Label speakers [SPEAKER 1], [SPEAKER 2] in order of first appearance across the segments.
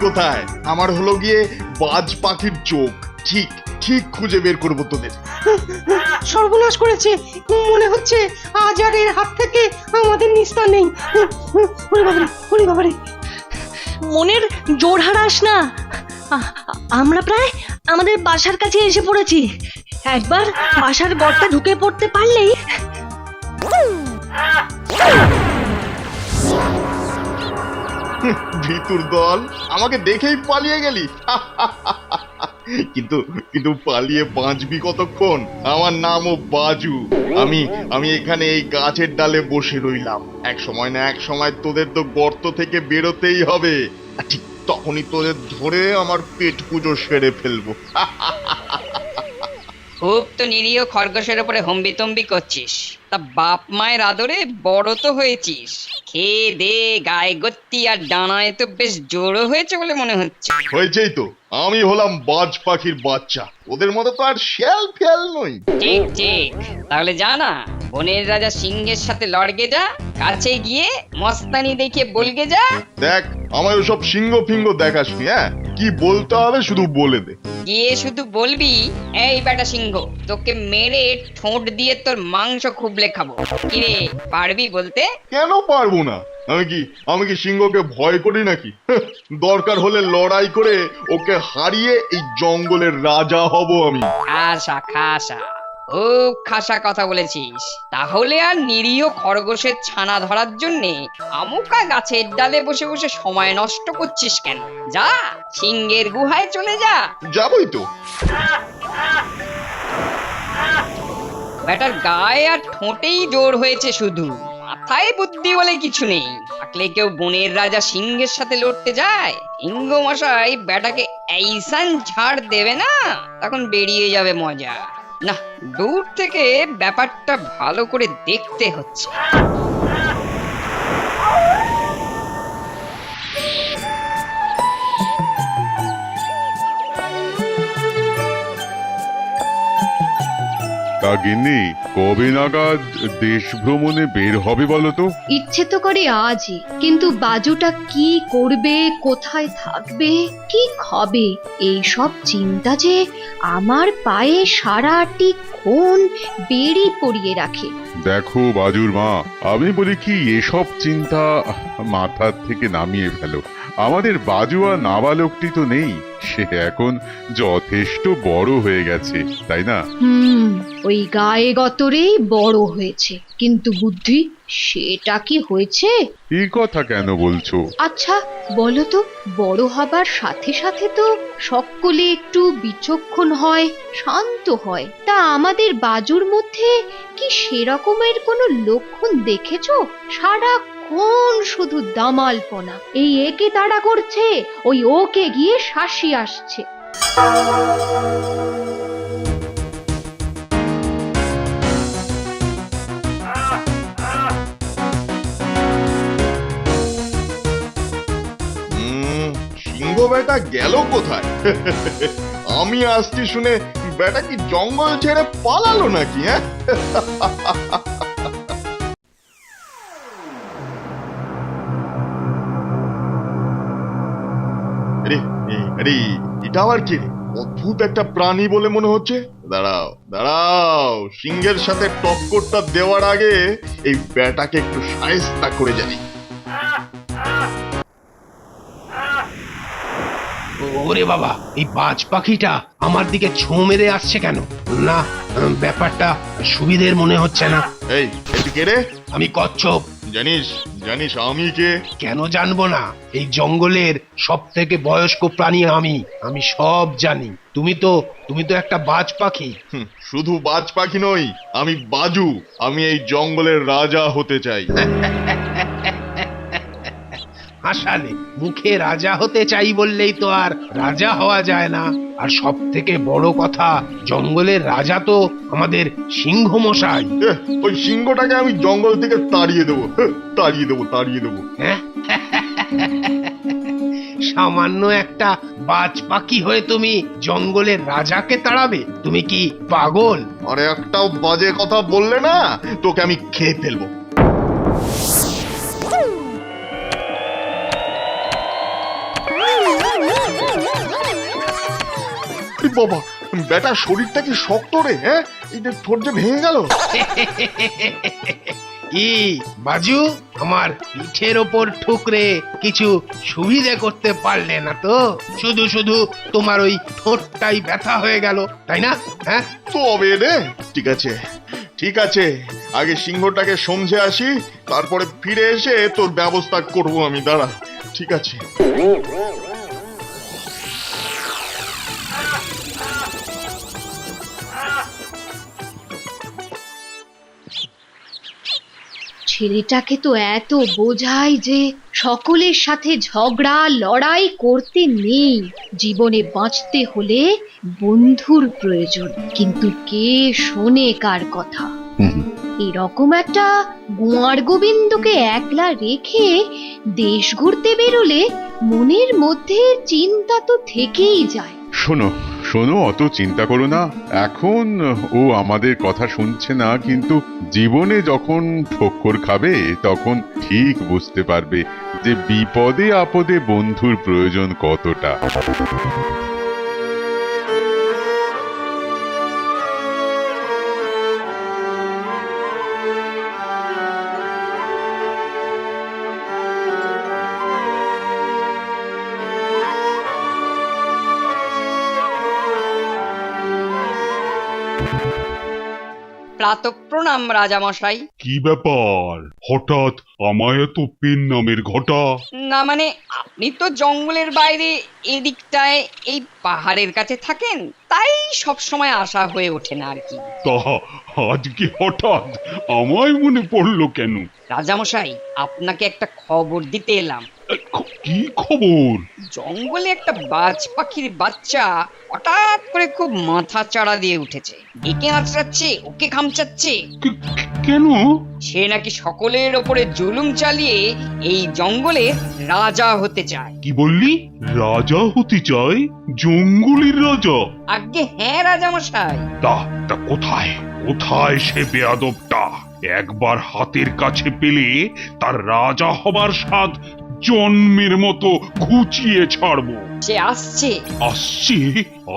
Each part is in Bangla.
[SPEAKER 1] কোথায়? আমার হলো গিয়ে বাজ পাখির চোখ। ঠিক ঠিক খুঁজে বের করবো তোদের।
[SPEAKER 2] সর্বনাশ করেছে, মনে হচ্ছে আজ আর এর হাত থেকে আমাদের নিস্তার নেই। ওরে বাবারে, ওরে বাবারে।
[SPEAKER 3] মনের জোর হারাস না। আমরা প্রায় আমাদের বাসার কাছে এসে পড়েছি। একবার বাসার গর্তে ঢুকে পড়তে পারলেই।
[SPEAKER 1] ভিতুর দল, আমাকে দেখেই পালিয়ে গেলি। কিন্তু কিন্তু পালিয়ে বাঁচবি কতক্ষণ? আমার নামও বাজু। আমি এখানে এই গাছের ডালে বসে রইলাম। এক সময় না এক সময় তোদের তো গর্ত থেকে বেরোতেই হবে। আর ঠিক তখনই তোদের ধরে আমার পেট পুজো সেরে ফেলবো।
[SPEAKER 4] খুব তো নিরীহ খরগোশের উপরে হম্বিতম্বি করছিস। তা বাপ মায়ের আদরে বড় তো হয়েছিস। খেয়ে দে, গায়ে গত্তি আর ডানায় তো বেশ জোরও হয়েছে বলে মনে হচ্ছে।
[SPEAKER 1] হয়েছেই তো, আমি হলাম বাজ পাখির বাচ্চা। ওদের মতো তো আর শেয়াল ফেয়াল নই।
[SPEAKER 4] ঠিক ঠিক, তাহলে যা না, বনের রাজা সিংহের সাথে লড়গে যা। কাছে গিয়ে মস্তানি দেখে বলগে যা।
[SPEAKER 1] দেখ, আমার ওসব সিংহ ফিঙ্গ দেখাসনি। হ্যাঁ, কি বলতে হবে শুধু বলে দে।
[SPEAKER 4] গিয়ে শুধু বলবি, এই বেটা সিংহ, তোকে মেরে ঠোঁট দিয়ে তোর মাংস খুবলে খাবো। কিরে, পারবি বলতে?
[SPEAKER 1] কেন পারবো না? আমি কি সিংহকে ভয় করি নাকি? দরকার হলে লড়াই করে ওকে হারিয়ে এই জঙ্গলের রাজা হব আমি।
[SPEAKER 4] খাসা খাসা, খুব খাসা কথা বলেছিস। তাহলে আর নিরীহ খরগোশের ছানা ধরার জন্যে আমুকা গাছের ডালে বসে বসে সময় নষ্ট করছিস কেন? যা, সিংহের গুহায় চলে যা।
[SPEAKER 1] যাবই তো।
[SPEAKER 4] বেটার গায়ে আর ঠোঁটেই জোর হয়েছে শুধু, মাথায় বুদ্ধি বলে কিছু নেই। থাকলে কেউ বনের রাজা সিংহের সাথে লড়তে যায়? সিংহ মশাই বেটাকে এইসান ঝাড় দেবে না, তখন বেরিয়ে যাবে মজা। না, দূর থেকে ব্যাপারটা ভালো করে দেখতে হচ্ছে।
[SPEAKER 5] তা গিন্নি, কবে নাগাদ দেশ ভ্রমণে বের হবে বলো তো?
[SPEAKER 6] ইচ্ছে তো করে আজই, কিন্তু বাজুটা কি করবে, কোথায় থাকবে, কি খাবে, এই সব চিন্তা যে আমার পায়ে সারাটি ক্ষণ বেড়ি পড়িয়ে রাখে।
[SPEAKER 5] দেখো বাজুর মা, আমি বলি কি, এসব চিন্তা মাথার থেকে নামিয়ে ফেলো। আমাদের বাজু আর নাবালকটি তো নেই, সে এখন যথেষ্ট বড় হয়ে গেছে, তাই না?
[SPEAKER 6] ওই গায়ে গতরেই বড় হয়েছে, কিন্তু বুদ্ধি সেটা কি হয়েছে?
[SPEAKER 5] এই কথা কেন বলছো?
[SPEAKER 6] আচ্ছা বলো তো, বড় হবার সাথে সাথে তো সকলে একটু বিচক্ষণ হয়, শান্ত হয়। তা আমাদের বাজুর মধ্যে কি সেরকমের কোনো লক্ষণ দেখেছো? সারাক্ষণ শুধু দামালপনা, এই একে তাড়া করছে, ওই ওকে গিয়ে শাসি আসছে।
[SPEAKER 1] সিংহ বেটা গেল কোথায়? আমি আসছি শুনে বেটা কি জঙ্গল ছেড়ে পালালো নাকি? হ্যাঁ, আরে এটা আবার কি? অদ্ভুত একটা প্রাণী বলে মনে হচ্ছে। দাঁড়াও দাঁড়াও, সিংহের সাথে টক্করটা দেওয়ার আগে এই বেটাকে একটু শায়েস্তা করে যাই।
[SPEAKER 7] ওরে বাবা, এই বাজ পাখিটা আমার দিকে ছোঁ মেরে আসছে কেন? না, ব্যাপারটা সুবিধের মনে হচ্ছে না।
[SPEAKER 1] এই কে রে?
[SPEAKER 7] আমি কচ্ছপ।
[SPEAKER 1] জানিস জানিস আমি কে?
[SPEAKER 7] কেন জানবো না? এই জঙ্গলের সব থেকে বয়স্ক প্রাণী আমি সব জানি। তুমি তো একটা বাজ পাখি।
[SPEAKER 1] শুধু বাজ পাখি নই, আমি বাজু। আমি এই জঙ্গলের রাজা হতে চাই।
[SPEAKER 7] হাসালে, মুখে রাজা হতে চাই বললেই তো আর রাজা হওয়া যায় না। আর সব থেকে বড় কথা, জঙ্গলের রাজা তো আমাদের সিংহ মশাই।
[SPEAKER 1] ওই সিংহটাকে আমি জঙ্গল থেকে তাড়িয়ে দেবো, তাড়িয়ে দেবো, তাড়িয়ে দেবো।
[SPEAKER 7] হ্যাঁ, সামান্য একটা বাজ পাখি হয়ে তুমি জঙ্গলের রাজাকে তাড়াবে? তুমি কি পাগল?
[SPEAKER 1] আরে একটাও বাজে কথা বললে না, তোকে আমি খেয়ে ফেলবো। এ বাবা, বেটার শরীরটা কি শক্ত রে, হ্যাঁ? এই যে ঠোঁট যে ভেঙে গেল।
[SPEAKER 7] কি বাজু, আমার পিঠের ওপর ঠুকরে কিছু সুবিধে করতে পারলে না তো? শুধু শুধু তোমার ওই ঠোঁটটাই ব্যথা হয়ে গেল, তাই না? হ্যাঁ,
[SPEAKER 1] তবে রে, ঠিক আছে ঠিক আছে, আগে সিংহটাকে সমঝে আসি, তারপরে ফিরে এসে তোর ব্যবস্থা করব আমি, দাঁড়া। ঠিক আছে।
[SPEAKER 6] ছেলেটাকে তো এত বোঝাই যে সকলের সাথে ঝগড়া লড়াই করতে নেই, জীবনে বাঁচতে হলে বন্ধুর প্রয়োজন। কিন্তু কে শোনে কার কথা? এরকম একটা গোয়ার গোবিন্দকে একলা রেখে দেশ ঘুরতে বেরোলে মনের মধ্যে চিন্তা তো থেকেই যায়।
[SPEAKER 5] শোনো শোনো, অত চিন্তা করো না। এখন ও আমাদের কথা শুনছে না, কিন্তু জীবনে যখন ঠক্কর খাবে তখন ঠিক বুঝতে পারবে যে বিপদে আপদে বন্ধুর প্রয়োজন কতটা।
[SPEAKER 4] প্রাতঃপ্রণাম রাজামশাই।
[SPEAKER 8] কি ব্যাপার, হঠাৎ আমায় এত পেন নামের ঘটা?
[SPEAKER 4] না মানে, আপনি তো জঙ্গলের বাইরে এদিকটায় এই পাহাড়ের কাছে থাকেন, তাই সব সময় আসা হয়ে ওঠে না আর কি।
[SPEAKER 8] তা আজকে হঠাৎ আমায় মনে পড়লো কেন?
[SPEAKER 4] রাজামশাই, আপনাকে একটা খবর দিতে এলাম।
[SPEAKER 8] কি খবর?
[SPEAKER 4] জঙ্গলে একটা বাজ পাখির বাচ্চা হঠাৎ করে খুব মাথা চাড়া দিয়ে উঠেছে, একে আঁচড়াচ্ছে, ওকে খামচাচ্ছে।
[SPEAKER 8] কেন?
[SPEAKER 4] সে নাকি সকলের ওপরে জুলুম চালিয়ে এই জঙ্গলে রাজা হতে চায়।
[SPEAKER 8] কি বললি? রাজা হতে চায়? জঙ্গলের রাজা?
[SPEAKER 4] আজ্ঞে হ্যাঁ রাজামশাই।
[SPEAKER 8] তা তা কোথায় কোথায় সে বেয়াদবটা? একবার হাতের কাছে পেলে তার রাজা হবার স্বাদ জন্মের মতো ঘুচিয়ে ছাড়বো।
[SPEAKER 4] সে আসছে।
[SPEAKER 8] আসছে?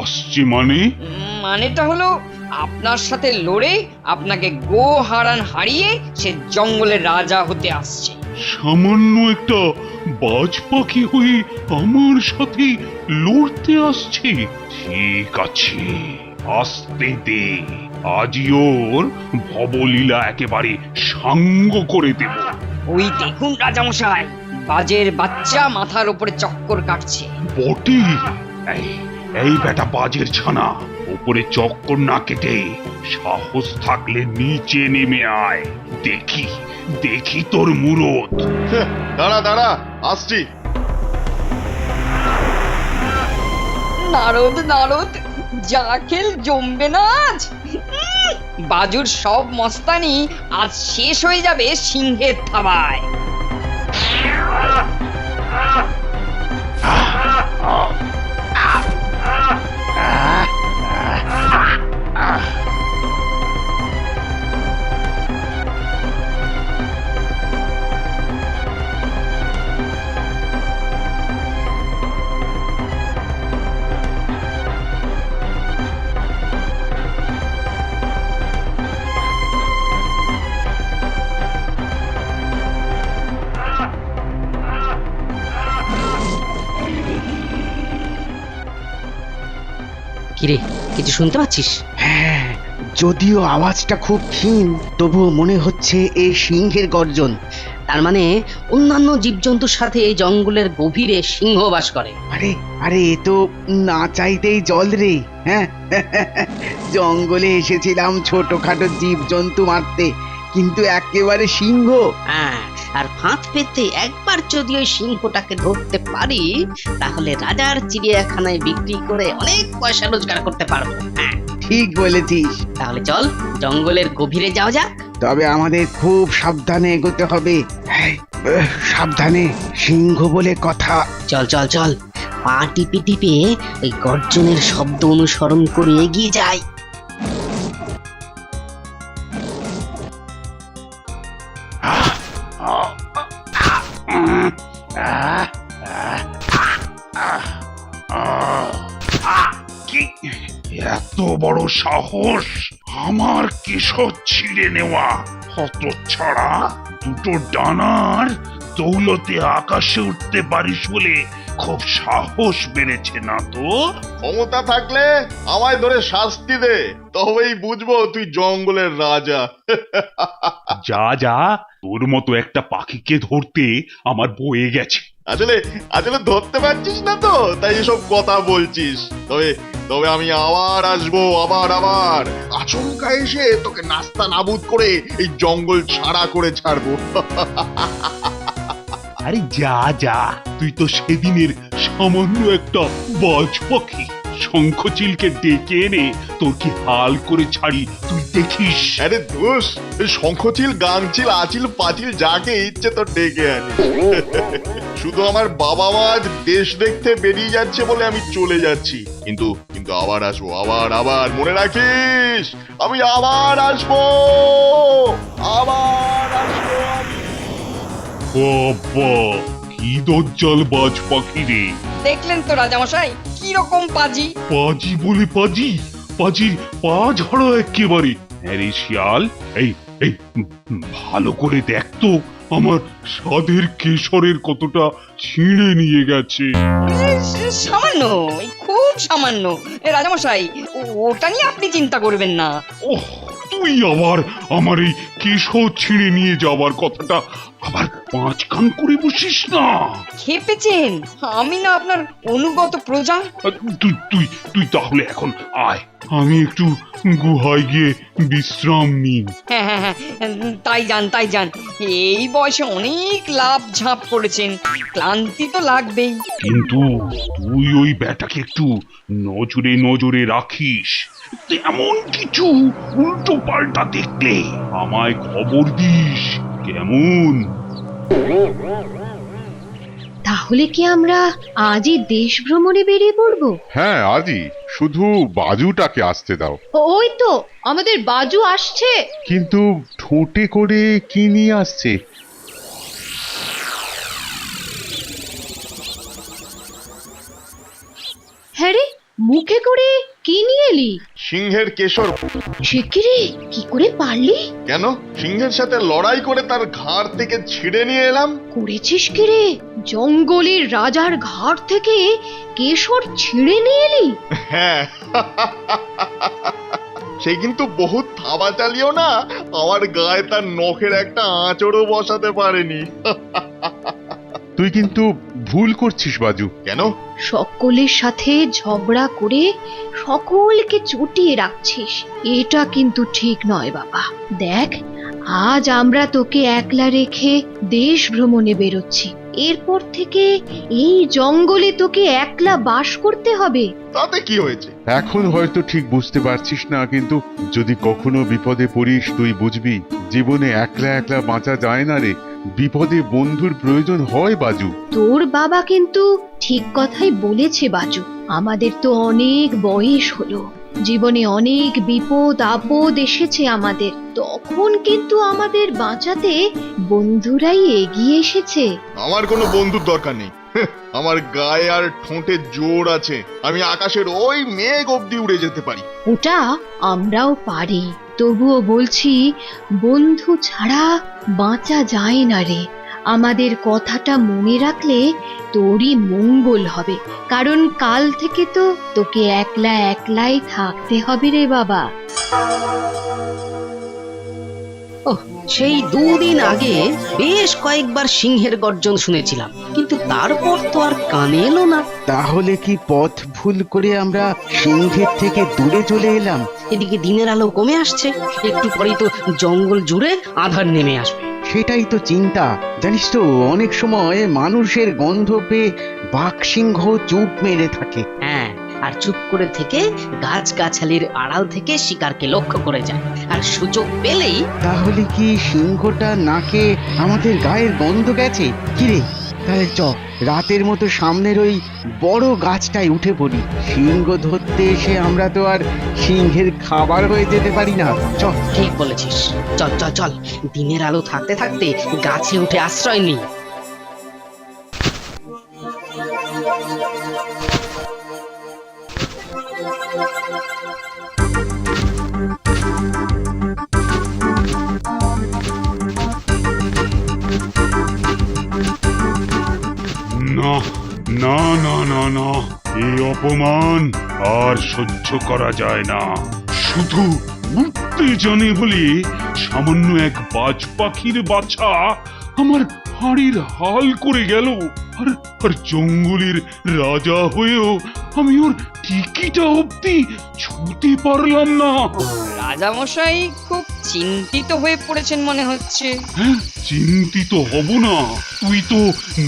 [SPEAKER 8] আসছে মানে?
[SPEAKER 4] মানেটা হলো, আপনার সাথে লড়ে আপনাকে গো হারান হারিয়ে সে জঙ্গলের রাজা হতে আসছে।
[SPEAKER 8] সামান্য একটা বাজ পাখি হয়ে আমার সাথে লড়তে আসছে? ঠিক আছে, আসতে দে। আজই ওর ভবলীলা একেবারে সাঙ্গ করে দেব।
[SPEAKER 4] ওই দেখুন রাজামশাই, বাজের বাচ্চা মাথার উপরে চক্কর কাটছে।
[SPEAKER 8] বটে, এই বেটা বাজের ছানা, উপরে চক্কর না কেটে সাহস থাকলে নিচে নেমে আয়, দেখি দেখি তোর মুরত।
[SPEAKER 1] দাঁড়া দাঁড়া, আসছি।
[SPEAKER 4] নারদ নারদ, যা খেল জমবে না আজ। বাজুর সব মস্তানি আজ শেষ হয়ে যাবে সিংহের থাবায়।
[SPEAKER 9] কিরে, কিছু শুনতে পাচ্ছিস?
[SPEAKER 10] হ্যাঁ, যদিও আওয়াজটা খুব ক্ষীণ, তবুও মনে হচ্ছে এই সিংহের গর্জন।
[SPEAKER 9] তার মানে অন্যান্য জীবজন্তুর সাথে এই জঙ্গলের গভীরে সিংহ বাস করে।
[SPEAKER 10] আরে আরে, এ তো না চাইতেই জল রে। হ্যাঁ, জঙ্গলে এসেছিলাম ছোটখাটো জীবজন্তু মারতে, কিন্তু একেবারে সিংহ।
[SPEAKER 9] হ্যাঁ, আর ফাঁদ পেতে একবার যদি ওই সিংহটাকে ধরতে পারি, তাহলে রাজার চিড়িয়াখানায় বিক্রি করে অনেক পয়সা রোজগার করতে পারবো। হ্যাঁ,
[SPEAKER 10] ঠিক বলেছিস।
[SPEAKER 9] তাহলে চল জঙ্গলের গভীরে যাওয়া যাক।
[SPEAKER 10] তবে আমাদের খুব সাবধানে এগোতে হবে। হ্যাঁ, সাবধানে, সিংহ বলে কথা।
[SPEAKER 9] চল চল চল, পা টিপে টিপে ওই গর্জনের শব্দ অনুসরণ করে এগিয়ে যাই।
[SPEAKER 8] কি এত বড় সাহস আমার কেশর ছিঁড়ে নেওয়া! হতচ্ছাড়া, দুটো ডানার দৌলতে আকাশে উঠতে পারিস বলে খুব সাহস বেড়েছে না তো?
[SPEAKER 1] ক্ষমতা থাকলে আমায় ধরে শাস্তি দে, তবেই বুঝবো তুই জঙ্গলের রাজা।
[SPEAKER 8] যা যা, তোর মতো একটা পাখিকে ধরতে আমার বয়ে গেছে।
[SPEAKER 1] আসলে আসলে ধরতে পারছিস না তো, তাই এসব কথা বলছিস। তবে তবে আমি আবার আসবো, আবার আচমকা এসে তোকে নাস্তা নাবুদ করে এই জঙ্গল ছাড়া করে ছাড়বো।
[SPEAKER 8] আরে যা যা, তুই তো সেদিনের সামান্য একটা বাজ পাখি। শঙ্খচিলকে ডেকে এনে তোর কি হাল করে ছাড়ি তুই দেখিস।
[SPEAKER 1] আরে দোষ, শঙ্খচিল, গাংচিল, আচিল, পাচিল যাকে ইচ্ছে তো ডেকে আনি। শুধু আমার বাবা মা আজ দেশ দেখতে বেরিয়ে যাচ্ছে বলে আমি চলে যাচ্ছি, কিন্তু কিন্তু আবার আসবো, আবার মনে রাখিস, আমি আবার আসবো, আবার আসবো।
[SPEAKER 8] বাবা, কি দজ্জাল বাজ পাখি রে!
[SPEAKER 4] দেখলেন তো রাজামশাই কিরকম পাজি।
[SPEAKER 8] পাজি বলে পাজি, পাজির পা ঝাড়া একেবারে। আরে শিয়াল, এই এই ভালো করে দেখ তো আমার স্বাদের কেশরের কতটা ছিঁড়ে নিয়ে গেছে।
[SPEAKER 4] সামান্য, খুব সামান্য। রাজামশাই, ওটা নিয়ে আপনি চিন্তা করবেন না।
[SPEAKER 8] ওহ, তুই আবার আমার এই কেশর ছিঁড়ে নিয়ে যাবার কথাটা আবার পাঁচ কান করে বসিস না।
[SPEAKER 4] খেপেছেন? আমি না আপনার অনুগত প্রজা।
[SPEAKER 8] তুই তুই তুই তাহলে এখন আয়, আমি একটু গুহায় গিয়ে বিশ্রাম নিই।
[SPEAKER 4] হ্যাঁ, তাই যান। এই বয়সে অনেক লাভ ঝাঁপ করেছেন, ক্লান্তি তো লাগবেই।
[SPEAKER 8] কিন্তু তুই ওই ব্যাটাকে একটু নজরে রাখিস। তেমন কিছু উল্টো পাল্টা দেখলে আমায় খবর দিস, কেমন?
[SPEAKER 6] তাহলে কি আমরা আজই দেশ ভ্রমণে বেরিয়ে পড়বো?
[SPEAKER 5] হ্যাঁ, আজই। শুধু বাজুটাকে আসতে দাও।
[SPEAKER 6] ওই তো আমাদের বাজু আসছে।
[SPEAKER 5] কিন্তু ঠোঁটে করে কি নিয়ে আসছে?
[SPEAKER 6] হ্যাঁ রে, মুখে করে কি নিয়ে এলি?
[SPEAKER 1] সিংহের কেশর।
[SPEAKER 6] সে কি রে, কি করে পারলি?
[SPEAKER 1] কেন, সিংহের সাথে লড়াই করে তার ঘাড় থেকে ছিঁড়ে নিয়ে এলাম।
[SPEAKER 6] করেছিস কি রে? জঙ্গলের রাজার ঘাড় থেকে কেশর ছিঁড়ে নিয়ে এলি?
[SPEAKER 1] হ্যাঁ, সে কিন্তু বহুত থাবা চালিয়েও না আমার গায়ে তার নখের একটা আঁচড়ও বসাতে পারেনি।
[SPEAKER 5] তুই কিন্তু ভুল করছিস বাজু।
[SPEAKER 1] কেন?
[SPEAKER 6] সকলের সাথে ঝগড়া করে সকলকে চটিয়ে রাখছিস, এটা কিন্তু ঠিক নয় বাবা। দেখ, আজ আমরা তোকে একলা রেখে দেশ ভ্রমণে বেরোচ্ছি। এরপর থেকে এই জঙ্গলে তোকে একলা বাস করতে হবে।
[SPEAKER 1] তাতে কি হয়েছে?
[SPEAKER 5] এখন হয়তো ঠিক বুঝতে পারছিস না, কিন্তু যদি কখনো বিপদে পড়িস তুই বুঝবি, জীবনে একলা একলা বাঁচা যায় না রে। বিপদে বন্ধুর প্রয়োজন হয় বাজু।
[SPEAKER 6] তোর বাবা কিন্তু ঠিক কথাই বলেছে বাজু। আমাদের তো অনেক বয়স হলো, জীবনে অনেক বিপদ আপদ এসেছে আমাদের, তখন কিন্তু আমাদের বাঁচাতে বন্ধুরাই এগিয়ে এসেছে।
[SPEAKER 1] আমার কোনো বন্ধুর দরকার নেই। আমার গায়ে আর ঠোঁটে জোর আছে, আমি আকাশের ওই মেঘ অব্দি উড়ে যেতে পারি।
[SPEAKER 6] ওটা আমরাও পারি, তবুও বলছি বন্ধু ছাড়া বাঁচা যায় না রে। আমাদের কথাটা মনে রাখলে তোরই মঙ্গল হবে, কারণ কাল থেকে তো তোকে একলাই থাকতে হবে রে বাবা।
[SPEAKER 9] সেই দুদিন আগে বেশ কয়েকবার সিংহের গর্জন শুনেছিলাম, কিন্তু তারপর তো আর কানে এলো না।
[SPEAKER 10] তাহলে কি পথ ভুল করে আমরা সিংহের থেকে দূরে চলে এলাম?
[SPEAKER 9] এদিকে দিনের আলো কমে আসছে, একটু পরেই তো জঙ্গল জুড়ে আধার নেমে আসবে।
[SPEAKER 10] সেটাই তো চিন্তা। জানিস তো, অনেক সময় মানুষের গন্ধ পেয়ে বাঘ সিংহ চুপ মেরে থাকে।
[SPEAKER 9] হ্যাঁ, আর চুপ করে থেকে গাছগাছালির আড়াল থেকে শিকারকে লক্ষ্য করে যায়, আর সুযোগ পেলেই।
[SPEAKER 10] তাহলে কি সিংহটা নাকে আমাদের গায়ের গন্ধ গেছে? কিরে, তাহলে চ, রাতের মতো সামনের ওই বড় গাছটায় উঠে পড়ি। সিংহ ধরতে এসে আমরা তো আর সিংহের খাবার হয়ে যেতে পারি না। চল।
[SPEAKER 9] ঠিক বলেছিস, চল চল চল, দিনের আলো থাকতে থাকতে গাছে উঠে আশ্রয় নিই।
[SPEAKER 8] না না না না না, এই অপমান আর সহ্য করা যায় না। শুধু উঠতে জানে বলে সামান্য এক বাজ পাখির বাচ্চা আমার হাড়ির হাল করে গেল। আর আর জঙ্গলের রাজা হয়েও আমি ওর টিকিটা অব্দি ছুঁতে পারলাম না।
[SPEAKER 4] রাজামশাই খুব চিন্তিত হয়ে পড়েছেন মনে হচ্ছে।
[SPEAKER 8] হ্যাঁ, চিন্তিত হব না? তুই তো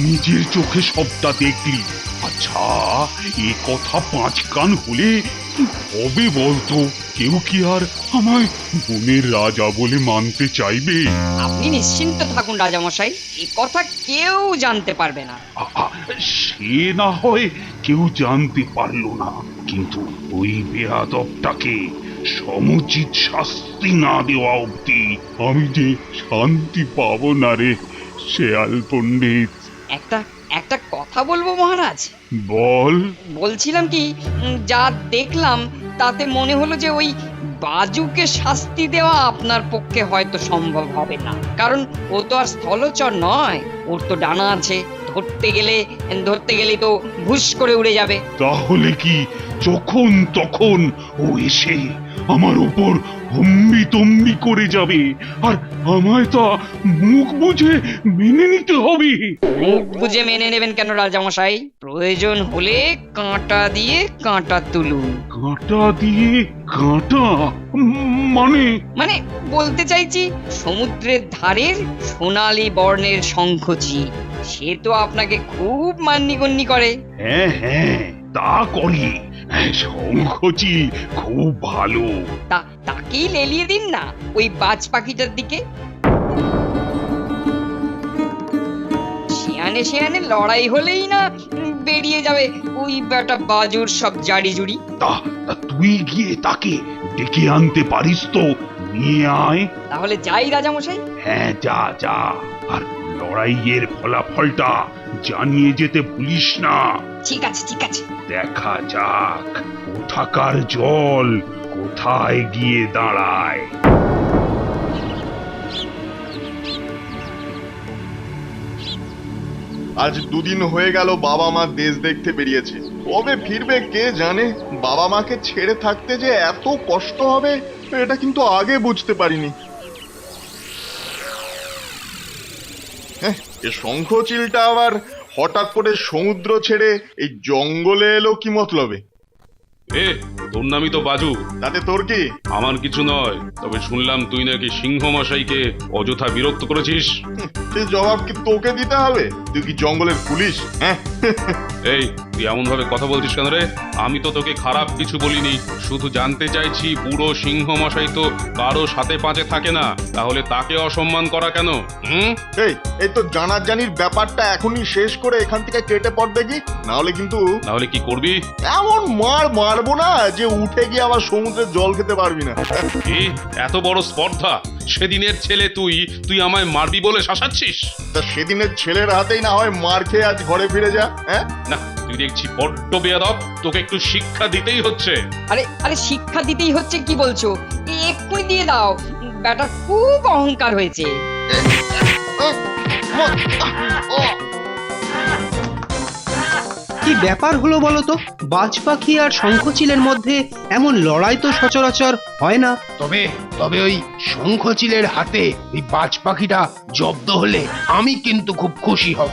[SPEAKER 8] নিজের চোখে সবটা দেখলি। আচ্ছা, এ কথা 5 কান হলে কি হবে বলতো? কেউ কি আর আমায় বনের রাজা বলে মানতে চাইবে?
[SPEAKER 4] আপনি নিশ্চিন্ত থাকুন রাজামশাই, এ কথা কেউ জানতে পারবে না।
[SPEAKER 8] সে না হয় কেউ জানতে পারলো না, কিন্তু ওই বেয়াদবটাকে সমুচিত শাস্তি না দেওয়া অবধি আমি যে শান্তি পাবো না রে শেয়াল পণ্ডিত।
[SPEAKER 4] একটা কথা বলবো মহারাজ?
[SPEAKER 8] বল।
[SPEAKER 4] বলছিলাম কি, যা দেখলাম তাতে মনে হলো যে ওই বাজুকে শাস্তি দেওয়া আপনার পক্ষে হয়তো সম্ভব হবে না, কারণ ও তো আর স্থলচর নয়, ওর তো ডানা আছে, ধরতে গেলে তো ভুস করে উড়ে যাবে।
[SPEAKER 8] তাহলে কি যখন তখন ও এসে আমার উপর হম্বি তম্বি করে যাবে, আর আমায় তা মুখ বুঝে মেনে নিতে হবে?
[SPEAKER 4] মুখ বুঝে মেনে নেবেন কেন রাজামশাই? প্রয়োজন হলে কাঁটা দিয়ে কাঁটা তুলুন।
[SPEAKER 8] কাঁটা দিয়ে কাঁটা? মানে?
[SPEAKER 4] মানে বলতে চাইছি, সমুদ্রের ধারের সোনালী বর্ণের শঙ্খচি, সে তো আপনাকে খুব মান্যিগণ্যি করে।
[SPEAKER 8] হ্যাঁ হ্যাঁ, তা করি। শঙ্খচি খুব ভালো।
[SPEAKER 4] তাকেই লেলিয়ে দিন না ওই বাজ পাখিটার দিকে। শিয়ানে শিয়ানে লড়াই হলেই না বেরিয়ে যাবে ওই বেটা বাজুর সব জাড়ি জুড়ি।
[SPEAKER 8] তা তুই গিয়ে তাকে ডেকে আনতে পারিস তো? নিয়ে আয়।
[SPEAKER 4] তাহলে যাই রাজামশাই?
[SPEAKER 8] হ্যাঁ, যা যা। আর লড়াইয়ের ফলাফলটা জানিয়ে যেতে ভুলিস না।
[SPEAKER 4] ঠিক আছে ঠিক আছে।
[SPEAKER 8] দেখা যাক কোথাকার জল কোথায় গিয়ে দাঁড়ায়।
[SPEAKER 1] আজ 2 দিন হয়ে গেল বাবা মা দেশ দেখতে বেরিয়েছে। কবে ফিরবে কে জানে। বাবা মাকে ছেড়ে থাকতে যে এত কষ্ট হবে এটা কিন্তু আগে বুঝতে পারিনি। এ শঙ্খচিলটা আবার হঠাৎ করে সমুদ্র ছেড়ে এই জঙ্গলে এলো কি মতলবে?
[SPEAKER 11] তোর নামই তো বাজু।
[SPEAKER 1] তাতে তোর কি?
[SPEAKER 11] আমার কিছু নয়, তবে শুনলাম তুই নাকি সিংহ মশাইকে অযথা বিরক্ত করেছিস।
[SPEAKER 1] সে জবাব কি তোকে দিতে হবে? তুই কি জঙ্গলের পুলিশ? হ্যাঁ,
[SPEAKER 11] এই তুই এমন ভাবে কথা বলছিস কেন রে? আমি তো তোকে খারাপ কিছু বলিনি, শুধু জানতে চাইছি বুড়ো সিংহ মশাই তো কারো সাথে পাঁচে থাকে না, তাহলে তাকে অসম্মান করা কেন?
[SPEAKER 1] এই তো জানাজানির ব্যাপারটা এখনই শেষ করে এখান থেকে কেটে পড় দেখি, না হলে
[SPEAKER 11] কি করবি?
[SPEAKER 1] এমন মারবো না যে উঠে গিয়ে আবার সমুদ্রের জল খেতে পারবি না।
[SPEAKER 11] কি এত বড় স্পর্ধা? সেদিনের ছেলে তুই আমায় মারবি বলে শাসাচ্ছিস?
[SPEAKER 1] তা সেদিনের ছেলের হাতেই না হয় মার খেয়ে আজ ঘরে ফিরে যা। হ্যাঁ
[SPEAKER 11] না, তুই দেখছি বড্ড বেয়াদব, তোকে একটু শিক্ষা দিতেই হচ্ছে।
[SPEAKER 4] আরে শিক্ষা দিতেই হচ্ছে কি বলছো? এক্ষুনি দিয়ে দাও, ব্যাটা খুব অহংকার হয়েছে।
[SPEAKER 7] কি ব্যাপার হলো বলো তো? বাজ পাখি আর শঙ্খচিলের মধ্যে এমন লড়াই তো সচরাচর হয় না। তবে ওই শঙ্খচিলের হাতে ওই বাজ পাখিটা জব্দ হলে আমি কিন্তু খুব খুশি হব।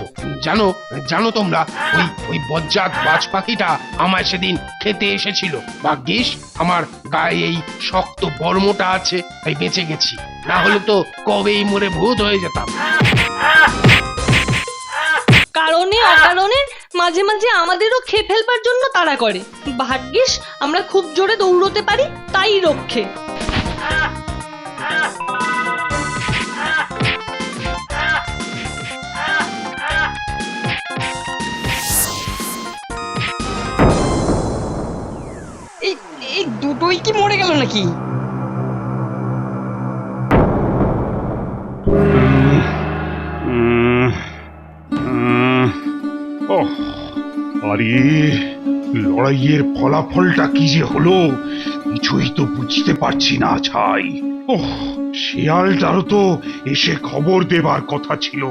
[SPEAKER 7] জানো তোমরা, ওই বজ্জাত বাজ পাখিটা আমায় সেদিন খেতে এসেছিল। ভাগ্যিস আমার গায়ে এই শক্ত বর্মটা আছে, তাই বেঁচে গেছি, না হলে তো কবেই মরে ভূত হয়ে যেতাম।
[SPEAKER 3] কারণে অকারণে মাঝে মাঝে আমাদেরও খেয়ে ফেলবার জন্য তাড়া করে। ভাগ্যিস আমরা খুব জোরে দৌড়তে পারি, তাই রক্ষে।
[SPEAKER 4] এই দুটোই কি মরে গেল নাকি?
[SPEAKER 8] আরে লড়াইয়ের ফলাফলটা কি যে হলো কিছুই তো বুঝতে পারছি না ছাই। ওহ, শিয়ালটারও তো এসে খবর দেবার কথা ছিল,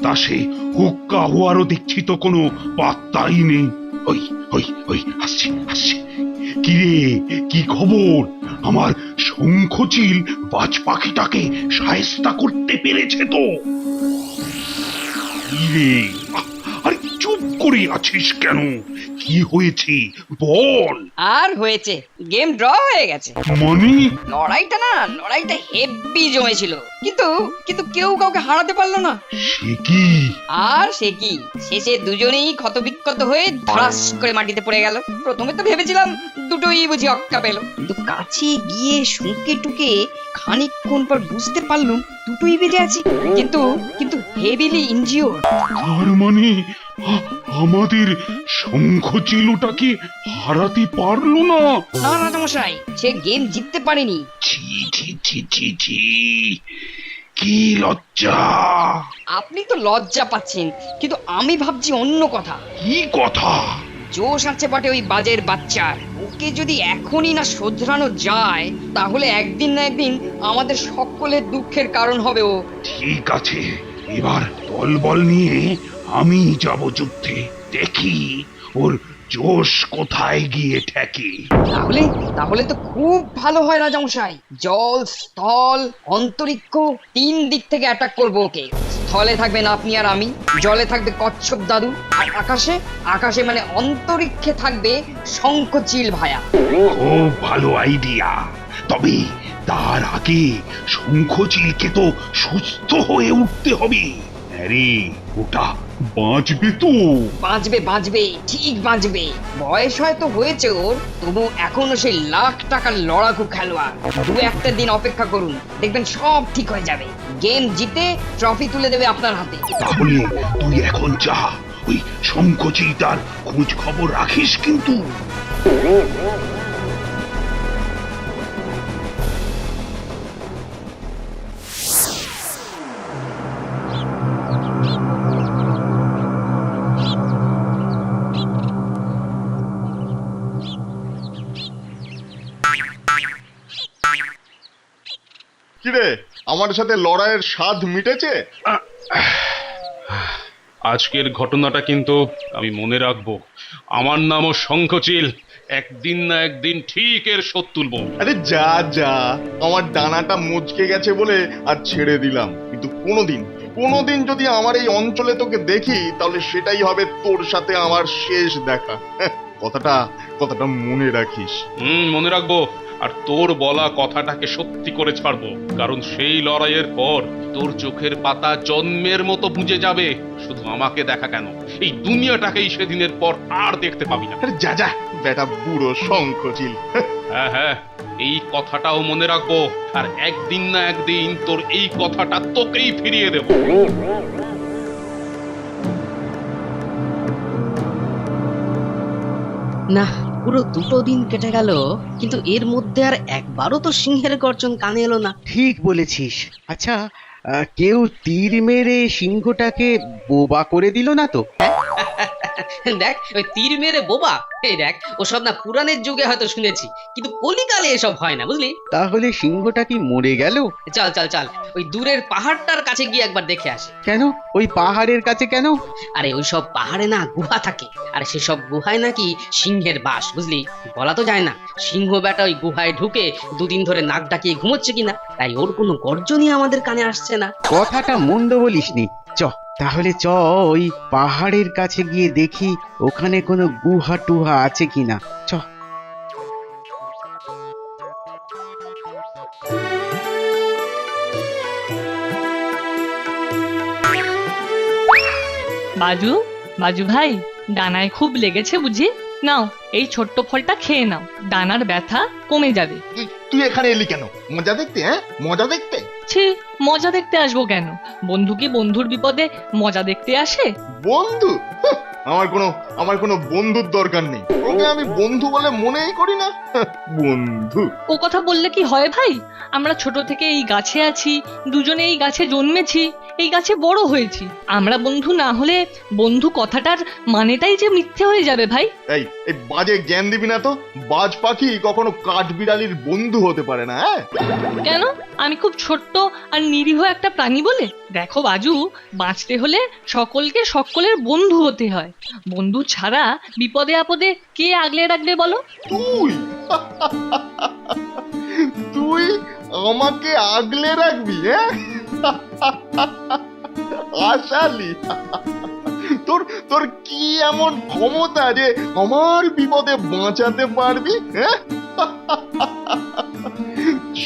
[SPEAKER 8] তা সে হুক্কা হওয়ারও দেখছি তো কোনো পাত্তাই নেই। ওই ওই ওই আসছে আসছে। কি রে, কি খবর? আমার শঙ্খচিল বাজ পাখিটাকে শায়েস্তা করতে পেরেছে তো? কি রে, আরে চুপ করে আছিস কেন? কি হয়েছে বল।
[SPEAKER 4] আর হয়েছে, গেম ড্র হয়ে গেছে।
[SPEAKER 8] মানে?
[SPEAKER 4] লড়াইটা হেভি জমেছিল, কিন্তু কিন্তু কেউ কাউকে হারাতে পারলো না।
[SPEAKER 8] সে কি?
[SPEAKER 4] আর সে কি, শেষে দুজনেই ক্ষতবিক্ষত হয়ে ধরাস করে মাটিতে পড়ে গেল। প্রথমে তো ভেবেছিলাম দুটোই বুঝি অক্কা পেল, কিন্তু কাছে গিয়ে শুঁকে টুকে খানিকক্ষণ পর বুঝতে পারলুম দুটোই বেঁচে আছে, কিন্তু কিন্তু হেভিলি ইনজিওর।
[SPEAKER 8] তার মানে আমাদের শঙ্খচিলটাকে হারাতে পারলো না?
[SPEAKER 4] না রাজামশাই, সে গেম জিততে পারেনি।
[SPEAKER 8] ছি ছি ছি ছি ছি, কি লজ্জা!
[SPEAKER 4] আপনি তো লজ্জা পাচ্ছেন, কিন্তু আমি ভাবছি অন্য কথা।
[SPEAKER 8] কি কথা?
[SPEAKER 4] জোশ আছে বটে ওই বাজের বাচ্চার, ওকে যদি এখনই না শোধরানো যায় তাহলে একদিন না একদিন আমাদের সকলের দুঃখের কারণ হবে ও।
[SPEAKER 8] ঠিক আছে, এবার দলবল নিয়ে আমি যাব যুদ্ধে, দেখি ওর জোশ কোথায় গিয়ে ঠেকে।
[SPEAKER 4] তাহলে তাহলে তো খুব ভালো হয় রাজামশাই। জল, স্থল, অন্তরিক্ষ, 3 দিক থেকে অ্যাটাক করবো ওকে। স্থলে থাকবেন আপনি আর আমি, জলে থাকবে কচ্ছপ দাদু, আর আকাশে মানে অন্তরিক্ষে থাকবে শঙ্খচিল ভায়া।
[SPEAKER 8] খুব ভালো আইডিয়া, তবে তার আগে শঙ্খচিলকে তো সুস্থ হয়ে উঠতে হবে। আরে ওটা বাঁচবে তো?
[SPEAKER 4] বাঁচবে, ঠিক বাঁচবে। বয়স হয়তো হয়েছে ওর, তবু এখনো সেই লাখ টাকার লড়াকু খেলোয়াড়। 2-1 দিন অপেক্ষা করুন, দেখবেন সব ঠিক হয়ে যাবে। গেম জিতে ট্রফি তুলে দেবে আপনার হাতে।
[SPEAKER 8] তাহলে তুই এখন যা, ওই শঙ্খচিলটার খোঁজ খবর রাখিস কিন্তু।
[SPEAKER 1] কিরে, আমার সাথে লড়াইয়ের স্বাদ মিটেছে?
[SPEAKER 11] আজকের ঘটনাটা কিন্তু আমি মনে রাখবো। আমার নামও শঙ্খচিল, একদিন না একদিন ঠিক এর শোধ তুলবো।
[SPEAKER 1] আরে যা যা, আমার ডানাটা মুচকে গেছে বলে আর ছেড়ে দিলাম, কিন্তু কোনোদিন যদি আমার এই অঞ্চলে তোকে দেখি তাহলে সেটাই হবে তোর সাথে আমার শেষ দেখা। কথাটা মনে রাখিস।
[SPEAKER 11] মনে রাখবো, আর তোর বলা কথাটাকে সত্যি করে ছাড়বো, কারণ সেই লড়াইয়ের পর তোর চোখের পাতা জন্মের মতো বুঝে যাবে। শুধু আমাকে দেখা কেন, এই দুনিয়াটাকেই সেদিনের পর আর দেখতে পাবি না।
[SPEAKER 1] আরে যা বেটা বুড়ো শঙ্খচিল।
[SPEAKER 11] হ্যাঁ, এই কথাটাও মনে রাখবো, আর একদিন না একদিন তোর এই কথাটা তোকেই ফিরিয়ে দেব।
[SPEAKER 9] না, পুরো 2 দিন কেটে গেল, কিন্তু এর মধ্যে আর একবারও তো সিংহের গর্জন কানে এলো না।
[SPEAKER 10] ঠিক বলেছিস। আচ্ছা, কেউ তীর মেরে সিংহটাকে বোবা করে দিল না তো?
[SPEAKER 9] দেখ, ওই তীর মেরে বোবা, এই দেখ, ওসব না পুরাণের যুগে হয়তো শুনেছি, কিন্তু কলিকালে এসব হয় না, বুঝলি?
[SPEAKER 10] তাহলে সিংহটা কি মরে গেল?
[SPEAKER 9] চল, ওই দূরের পাহাড়টার কাছে গিয়ে একবার দেখে আসে।
[SPEAKER 10] কেন? ওই পাহাড়ের কাছে কেন?
[SPEAKER 9] আরে ওইসব পাহাড়ে না গুহা থাকে, আর সেসব গুহায় নাকি সিংহের বাস, বুঝলি? বলা তো যায় না, সিংহ বেটা ওই গুহায় ঢুকে 2 দিন ধরে নাক ডাকিয়ে ঘুমোচ্ছে কিনা, তাই ওর কোনো গর্জনই আমাদের কানে আসছে না।
[SPEAKER 10] কথাটা মন্দ বলিসনি। তাহলে ওই পাহাড়ের কাছে গিয়ে দেখি ওখানে কোনো গুহা টুহা আছে কিনা।
[SPEAKER 3] বাজু ভাই, ডানায় খুব লেগেছে বুঝি? নাও, এই ছোট্ট ফলটা খেয়ে নাও, ডানার ব্যথা কমে যাবে।
[SPEAKER 1] তুই এখানে এলি কেন? মজা দেখতে? মজা দেখতে?
[SPEAKER 3] ছি, মজা দেখতে আসবো কেন? বন্ধু কি বন্ধুর বিপদে মজা দেখতে আসে?
[SPEAKER 1] বন্ধু? আমার কোনো বন্ধুর দরকার নেই। ওকে আমি বন্ধু বলে মনেই করি না। বন্ধু?
[SPEAKER 3] ও কথা বললে কি হয় ভাই? আমরা ছোট থেকে এই গাছে আছি, দুজনে এই গাছে জন্মেছি, এই গাছে বড় হয়েছি। আমরা বন্ধু না হলে বন্ধু কথাটার মানেটাই যে মিথ্যে হয়ে যাবে ভাই।
[SPEAKER 1] এই এই বাজে জ্ঞান দিবি না তো। বাজ পাখি কখনো কাঠবিড়ালির বন্ধু হতে পারে না। হ্যাঁ,
[SPEAKER 3] কেন? আমি খুব ছোট্ট আর নিরীহ একটা প্রাণী বলে? দেখো বাজু, বাঁচতে হলে সকলকে সকলের বন্ধু হতে হয়। বন্ধু ছাড়া বিপদে আপদে কে আগলে রাখবে বলো?
[SPEAKER 1] তুই তুই আমাকে আগলে রাখবি? হ্যাঁ, আশালি, তোর তোর কি এমন ক্ষমতা যে আমার বিপদে বাঁচাতে পারবি? হ্যাঁ,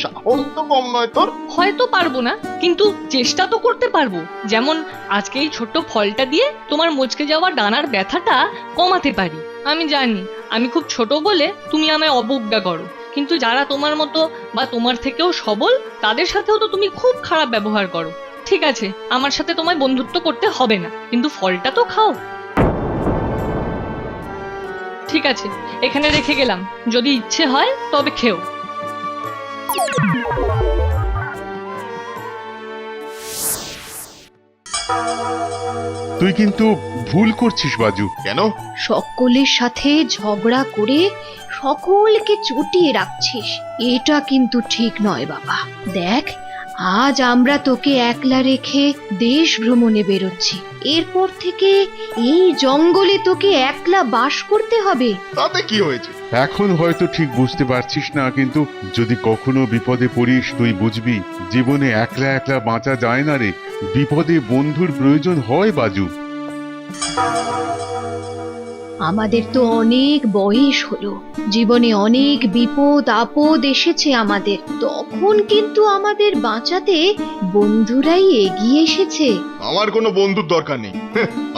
[SPEAKER 1] সাহস তো কম নয় তোর।
[SPEAKER 3] হয়তো পারবো না, কিন্তু চেষ্টা তো করতে পারবো। যেমন আজকে এই ছোট্ট ফলটা দিয়ে তোমার মচকে যাওয়া ডানার ব্যথাটা কমাতে পারি। আমি জানি আমি খুব ছোট বলে তুমি আমায় অবজ্ঞা করো, কিন্তু যারা তোমার মতো বা তোমার থেকেও সবল তাদের সাথেও তো তুমি খুব খারাপ ব্যবহার করো। ঠিক আছে, আমার সাথে তোমায় বন্ধুত্ব করতে হবে না, কিন্তু ফলটা তো খাও। ঠিক আছে, এখানে রেখে গেলাম, যদি ইচ্ছে হয় তবে খেও।
[SPEAKER 5] তুই কিন্তু ভুল করছিস বাজু।
[SPEAKER 1] কেন?
[SPEAKER 6] সকলের সাথে ঝগড়া করে সকলকে চুটিয়ে রাখছিস, এটা কিন্তু ঠিক নয় বাবা। দেখ, আজ আমরা তোকে একলা রেখে দেশ ভ্রমণে বেরোচ্ছি। এরপর থেকে এই জঙ্গলে তোকে একলা বাস করতে হবে।
[SPEAKER 1] তাতে কি হয়েছে?
[SPEAKER 5] এখন হয়তো ঠিক বুঝতে পারছিস না, কিন্তু যদি কখনো বিপদে পড়িস তুই বুঝবি জীবনে একলা একলা বাঁচা যায় না রে। বিপদে বন্ধুর প্রয়োজন হয় বাজু।
[SPEAKER 6] আমাদের তো অনেক বয়স হলো, জীবনে অনেক বিপদ আপদ এসেছে আমাদের, তখন কিন্তু আমাদের বাঁচাতে বন্ধুরাই এগিয়ে এসেছে।
[SPEAKER 1] আমার কোনো বন্ধুর দরকার নেই।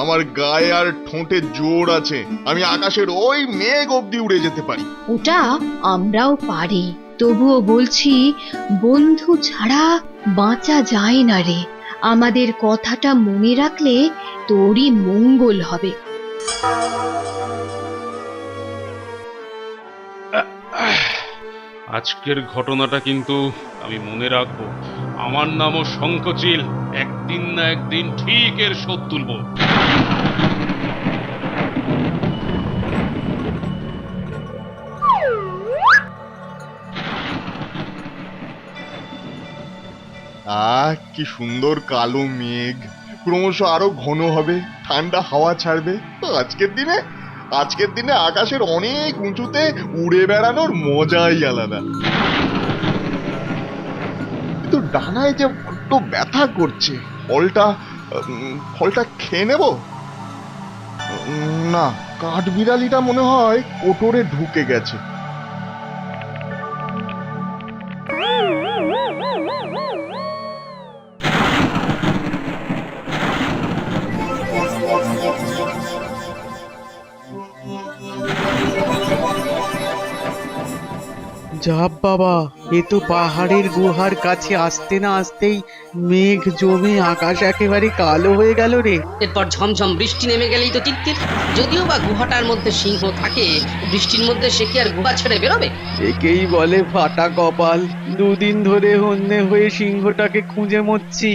[SPEAKER 1] আমার গায়ে আর ঠোঁটে জোর আছে, আমি আকাশের ওই মেঘ অব্দি উড়ে যেতে পারি।
[SPEAKER 6] ওটা আমরাও পারি, তবুও বলছি বন্ধু ছাড়া বাঁচা যায় না রে। আমাদের কথাটা মনে রাখলে তোরই মঙ্গল হবে।
[SPEAKER 11] আজকের ঘটনাটা কিন্তু আমি মনে রাখবো। আমার নামও শঙ্খচিল, একদিন না একদিন ঠিক এর শোধ তুলবো।
[SPEAKER 1] কি সুন্দর কালো মেঘ, ক্রমশ আরো ঘন হবে, ঠান্ডা হাওয়া ছাড়বে। আজকের দিনে আকাশের অনেক উঁচুতে উড়ে বেড়ানোর মজাই আলাদা। কিন্তু ডানায় যে বড্ড ব্যথা করছে। ফলটা খেয়ে নেব? না, কাঠবিড়ালিটা মনে হয় কোটরে ঢুকে গেছে।
[SPEAKER 10] যাব বাবা, এ তো পাহাড়ের গুহার কাছে আসতে না আসতেই মেঘ জমে আকাশ একেবারে কালো হয়ে গেল রে।
[SPEAKER 9] এরপর ঝমঝম বৃষ্টি নেমে গেলেই তো টিকটিক। যদিও বা গুহাটার মধ্যে সিংহ থাকে, বৃষ্টির মধ্যে সে কি আর গুহা ছেড়ে বেরোবে?
[SPEAKER 10] একেই বলে ফাটা কপাল। দুদিন ধরে হন্যে হয়ে সিংহটাকে খুঁজে মরছি।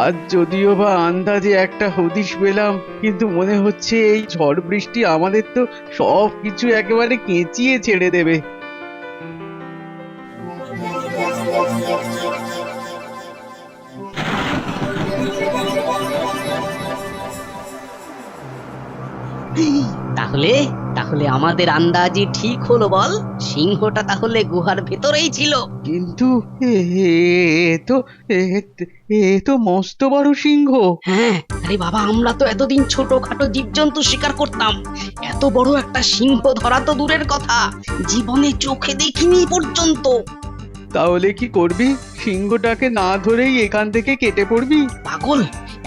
[SPEAKER 10] আজ যদিও বা আন্দাজে একটা হদিশ পেলাম, কিন্তু মনে হচ্ছে এই ঝড় বৃষ্টি আমাদের তো সব কিছু একেবারে কেঁচিয়ে ছেড়ে দেবে।
[SPEAKER 9] তাহলে তাহলে আমাদের আন্দাজই ঠিক হলো বল? সিংহটা তাহলে গুহার ভেতরেই ছিল।
[SPEAKER 10] কিন্তু এ তো মস্ত বড় সিংহ।
[SPEAKER 9] হ্যাঁ, আরে বাবা, আমরা তো এতদিন ছোটখাটো জীবজন্তু শিকার করতাম, এত বড় একটা সিংহ ধরা তো দূরের কথা, জীবনে চোখে দেখিনি পর্যন্ত।
[SPEAKER 10] তাহলে কি করবি? সিংহটাকে না ধরেই এখান থেকে কেটে পড়বি?
[SPEAKER 9] পাগল,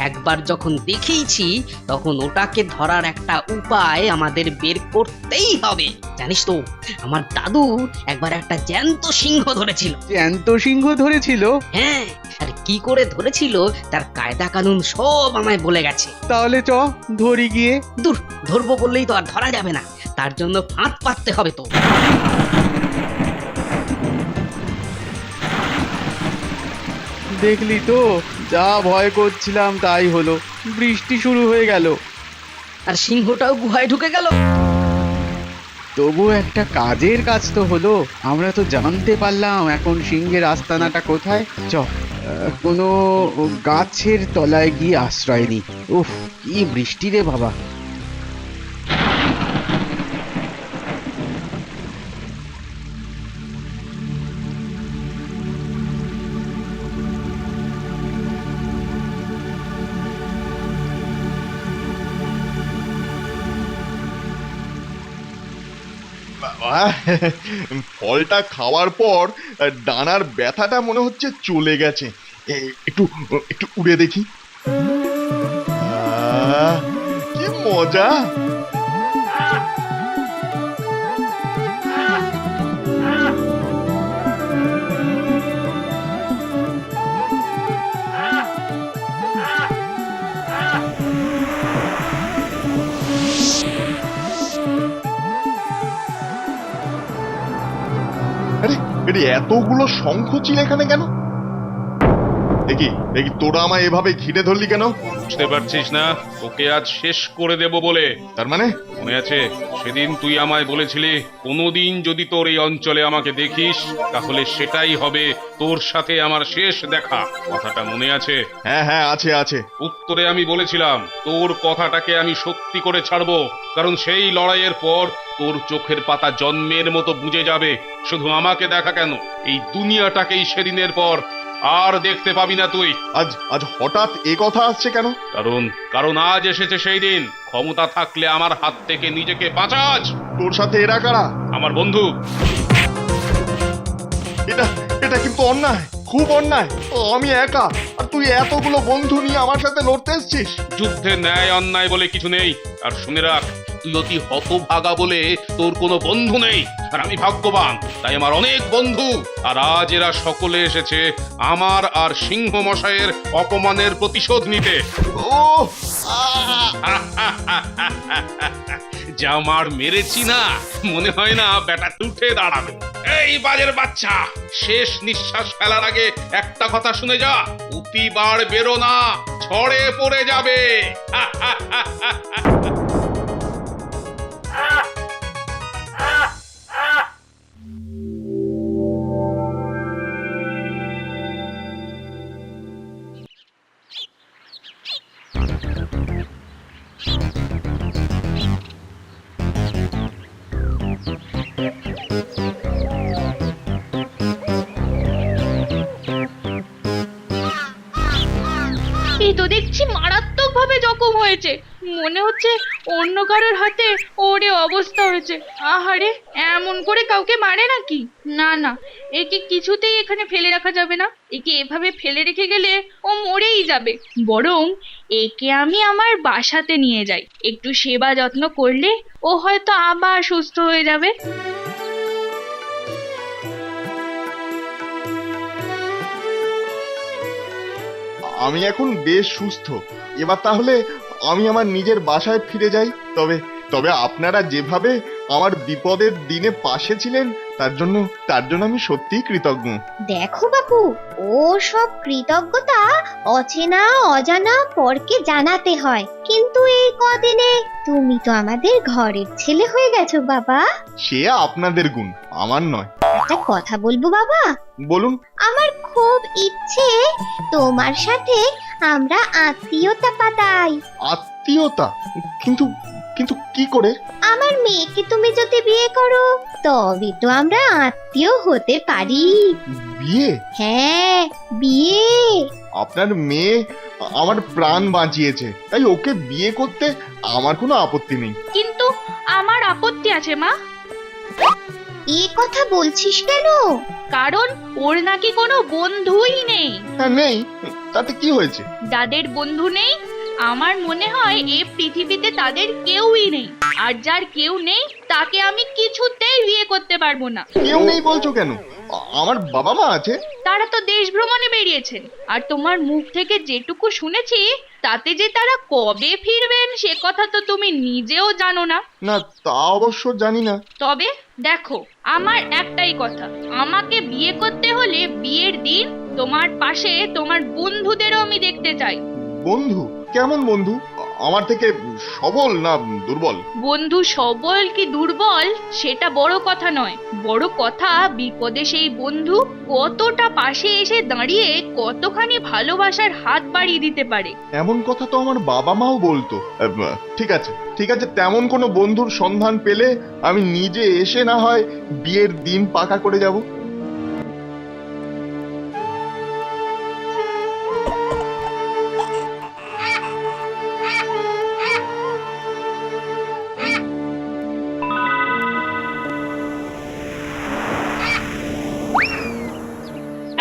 [SPEAKER 9] একবার যখন দেখেইছি তখন ওটাকে ধরার একটা উপায় আমাদের বের করতেই হবে। জানিস তো, আমার দাদু একবার একটা জ্যান্ত সিংহ ধরেছিল।
[SPEAKER 10] জ্যান্ত সিংহ ধরেছিল?
[SPEAKER 9] হ্যাঁ, আর কি করে ধরেছিল তার কায়দা কানুন সব আমায় বলে গেছে।
[SPEAKER 10] তাহলে চ ধরি গিয়ে।
[SPEAKER 9] দূর, ধরবো বললেই তো আর ধরা যাবে না। তার জন্য ফাঁদ পাততে হবে তো।
[SPEAKER 10] দেখলি তো, যা ভয় করছিলাম তাই হলো, বৃষ্টি শুরু হয়ে গেল।
[SPEAKER 9] আর সিংহটাও গুহায় ঢুকে গেল।
[SPEAKER 10] তবু একটা কাজের কাজ তো হলো, আমরা তো জানতে পারলাম এখন সিংহের আস্তানাটা কোথায়। কোনো গাছের তলায় গিয়ে আশ্রয় নি। উফ, কি বৃষ্টি রে বাবা।
[SPEAKER 1] বাবা, ফলটা খাওয়ার পর ডানার ব্যথাটা মনে হচ্ছে চলে গেছে। একটু একটু উড়ে দেখি। কি মজা! আরে এতগুলো শঙ্খচিল এখানে কেন? দেখি দেখি, তোরা আমায় এভাবে ঘিরে ধরলি কেন?
[SPEAKER 11] বুঝতে পারছিস না তোকে আজ শেষ করে দেব বলে?
[SPEAKER 1] তার মানে?
[SPEAKER 11] মনে আছে সেদিন তুই আমায় বলেছিলি কোনোদিন যদি তোর এই অঞ্চলে আমাকে দেখিস তাহলে সেটাই হবে তোর সাথে আমার শেষ দেখা। কথাটা মনে আছে?
[SPEAKER 1] হ্যাঁ হ্যাঁ, আছে আছে।
[SPEAKER 11] উত্তরে আমি বলেছিলাম তোর কথাটাকে আমি সত্যি করে ছাড়বো, কারণ সেই লড়াইয়ের পর তোর চোখের পাতা জন্মের মতো বুঝে যাবে। শুধু আমাকে দেখা কেন, এই দুনিয়াটাকেই সেদিনের পর আর দেখতে পাবি না তুই।
[SPEAKER 1] আজ আজ হঠাৎ এ কথা আসছে কেন?
[SPEAKER 11] কারণ আজ এসেছে সেই দিন, ক্ষমতা থাকলে আমার হাত থেকে নিজেকে বাঁচাস।
[SPEAKER 1] তোর সাথে এরা কারা?
[SPEAKER 11] আমার বন্ধু।
[SPEAKER 1] এটা এটা কিন্তু অন্যায়, খুব অন্যায়। আমি একা, আর তুই এতগুলো বন্ধু নিয়ে আমার সাথে লড়তে এসেছিস।
[SPEAKER 11] যুদ্ধে ন্যায় অন্যায় বলে কিছু নেই। আর শুনে রাখ, তুই অতি হতভাগা বলে তোর কোনো বন্ধু নেই, আর আমি ভাগ্যবান, তাই আমার অনেক বন্ধু। আর আজ এরা সকলে এসেছে আমার আর সিংহ মশাইয়ের অপমানের প্রতিশোধ নিতে।
[SPEAKER 1] ও
[SPEAKER 11] যা মার মেরেছি না, মনে হয় না বেটা উঠে দাঁড়াবে। এই বাজের বাচ্চা, শেষ নিঃশ্বাস ফেলার আগে একটা কথা শুনে যা, প্রতিবার বেরো না, ঝড়ে পড়ে যাবে।
[SPEAKER 6] এই তো দেখছি মারাত্মক ভাবে জখম হয়েছে, মনে হচ্ছে অন্য কারোর হাতে ওরে অবস্থা হয়েছে। আহারে, এমন করে কাউকে মারে নাকি? না না, একে কিছুতেই এখানে ফেলে রাখা যাবে না। একে এভাবে ফেলে রেখে গেলে ও মরেই যাবে। বরং একে আমি আমার বাসাতে নিয়ে যাই, একটু সেবা যত্ন করলে ও হয়তো আবার সুস্থ হয়ে যাবে।
[SPEAKER 1] আমি এখন বেশ সুস্থ। এবার তাহলে আমি আমার নিজের বাসায় ফিরে যাই। তবে তবে আপনারা যেভাবে আমার বিপদের দিনে পাশে ছিলেন তার জন্য আমি সত্যিই কৃতজ্ঞ।
[SPEAKER 12] দেখো বাপু, ও সব কৃতজ্ঞতা অচেনা অজানা পরকে জানাতে হয়, কিন্তু এই কদিনে তুমি তো আমাদের ঘরের ছেলে হয়ে গেছো বাবা।
[SPEAKER 1] সে আপনাদের গুণ, আমার নয়।
[SPEAKER 12] একটা কথা বলবো বাবা?
[SPEAKER 1] বলুন।
[SPEAKER 12] আমার খুব ইচ্ছে তোমার সাথে আমরা আত্মীয়তা পাতাই।
[SPEAKER 1] আত্মীয়তা? কিন্তু কিন্তু কি করে?
[SPEAKER 12] আমার মেয়েকে তুমি যদি বিয়ে করো তবে তো আমরা আত্মীয় হতে পারি।
[SPEAKER 1] বিয়ে?
[SPEAKER 12] হ্যাঁ, বিয়ে।
[SPEAKER 1] আপনার মেয়ে আমার প্রাণ বাঁচিয়েছে, তাই ওকে বিয়ে করতে আমার কোনো আপত্তি নেই।
[SPEAKER 6] কিন্তু আমার আপত্তি আছে মা।
[SPEAKER 12] এ কথা বলছিস কেন?
[SPEAKER 6] কারণ ওর নাকি কোনো বন্ধুই নেই।
[SPEAKER 1] হ্যাঁ, নেই, তাতে কি হয়েছে?
[SPEAKER 6] যাদের বন্ধু নেই, আমার মনে হয় এই পৃথিবীতে তাদের কেউই নেই। আর যার কেউ নেই তাকে আমি কিছুতেই বিয়ে করতে পারবো না।
[SPEAKER 1] কেউ নেই বলছো কেন? আমার বাবা মা আছে।
[SPEAKER 13] তারা তো দেশ ভ্রমণে বেরিয়েছেন, আর তোমার মুখ থেকে যেটুকু শুনেছি তাতে যে তারা কবে ফিরবেন সে কথা তো তুমি নিজেও জানো না।
[SPEAKER 1] না, তা অবশ্য জানি না।
[SPEAKER 13] তবে দেখো, আমার একটাই কথা, আমাকে বিয়ে করতে হলে বিয়ের দিন তোমার পাশে তোমার বন্ধুদেরও আমি দেখতে চাই।
[SPEAKER 1] বন্ধু? কেমন বন্ধু? আমার থেকে সবল না দুর্বল?
[SPEAKER 13] বন্ধু সবল কি দুর্বল সেটা বড় কথা নয়, বড় কথা বিপদে সেই বন্ধু কতটা পাশে এসে দাঁড়িয়ে কতখানি ভালোবাসার হাত বাড়িয়ে দিতে পারে।
[SPEAKER 1] এমন কথা তো আমার বাবা মাও বলতো। ঠিক আছে, ঠিক আছে, তেমন কোনো বন্ধুর সন্ধান পেলে আমি নিজে এসে না হয় বিয়ের দিন পাকা করে যাব।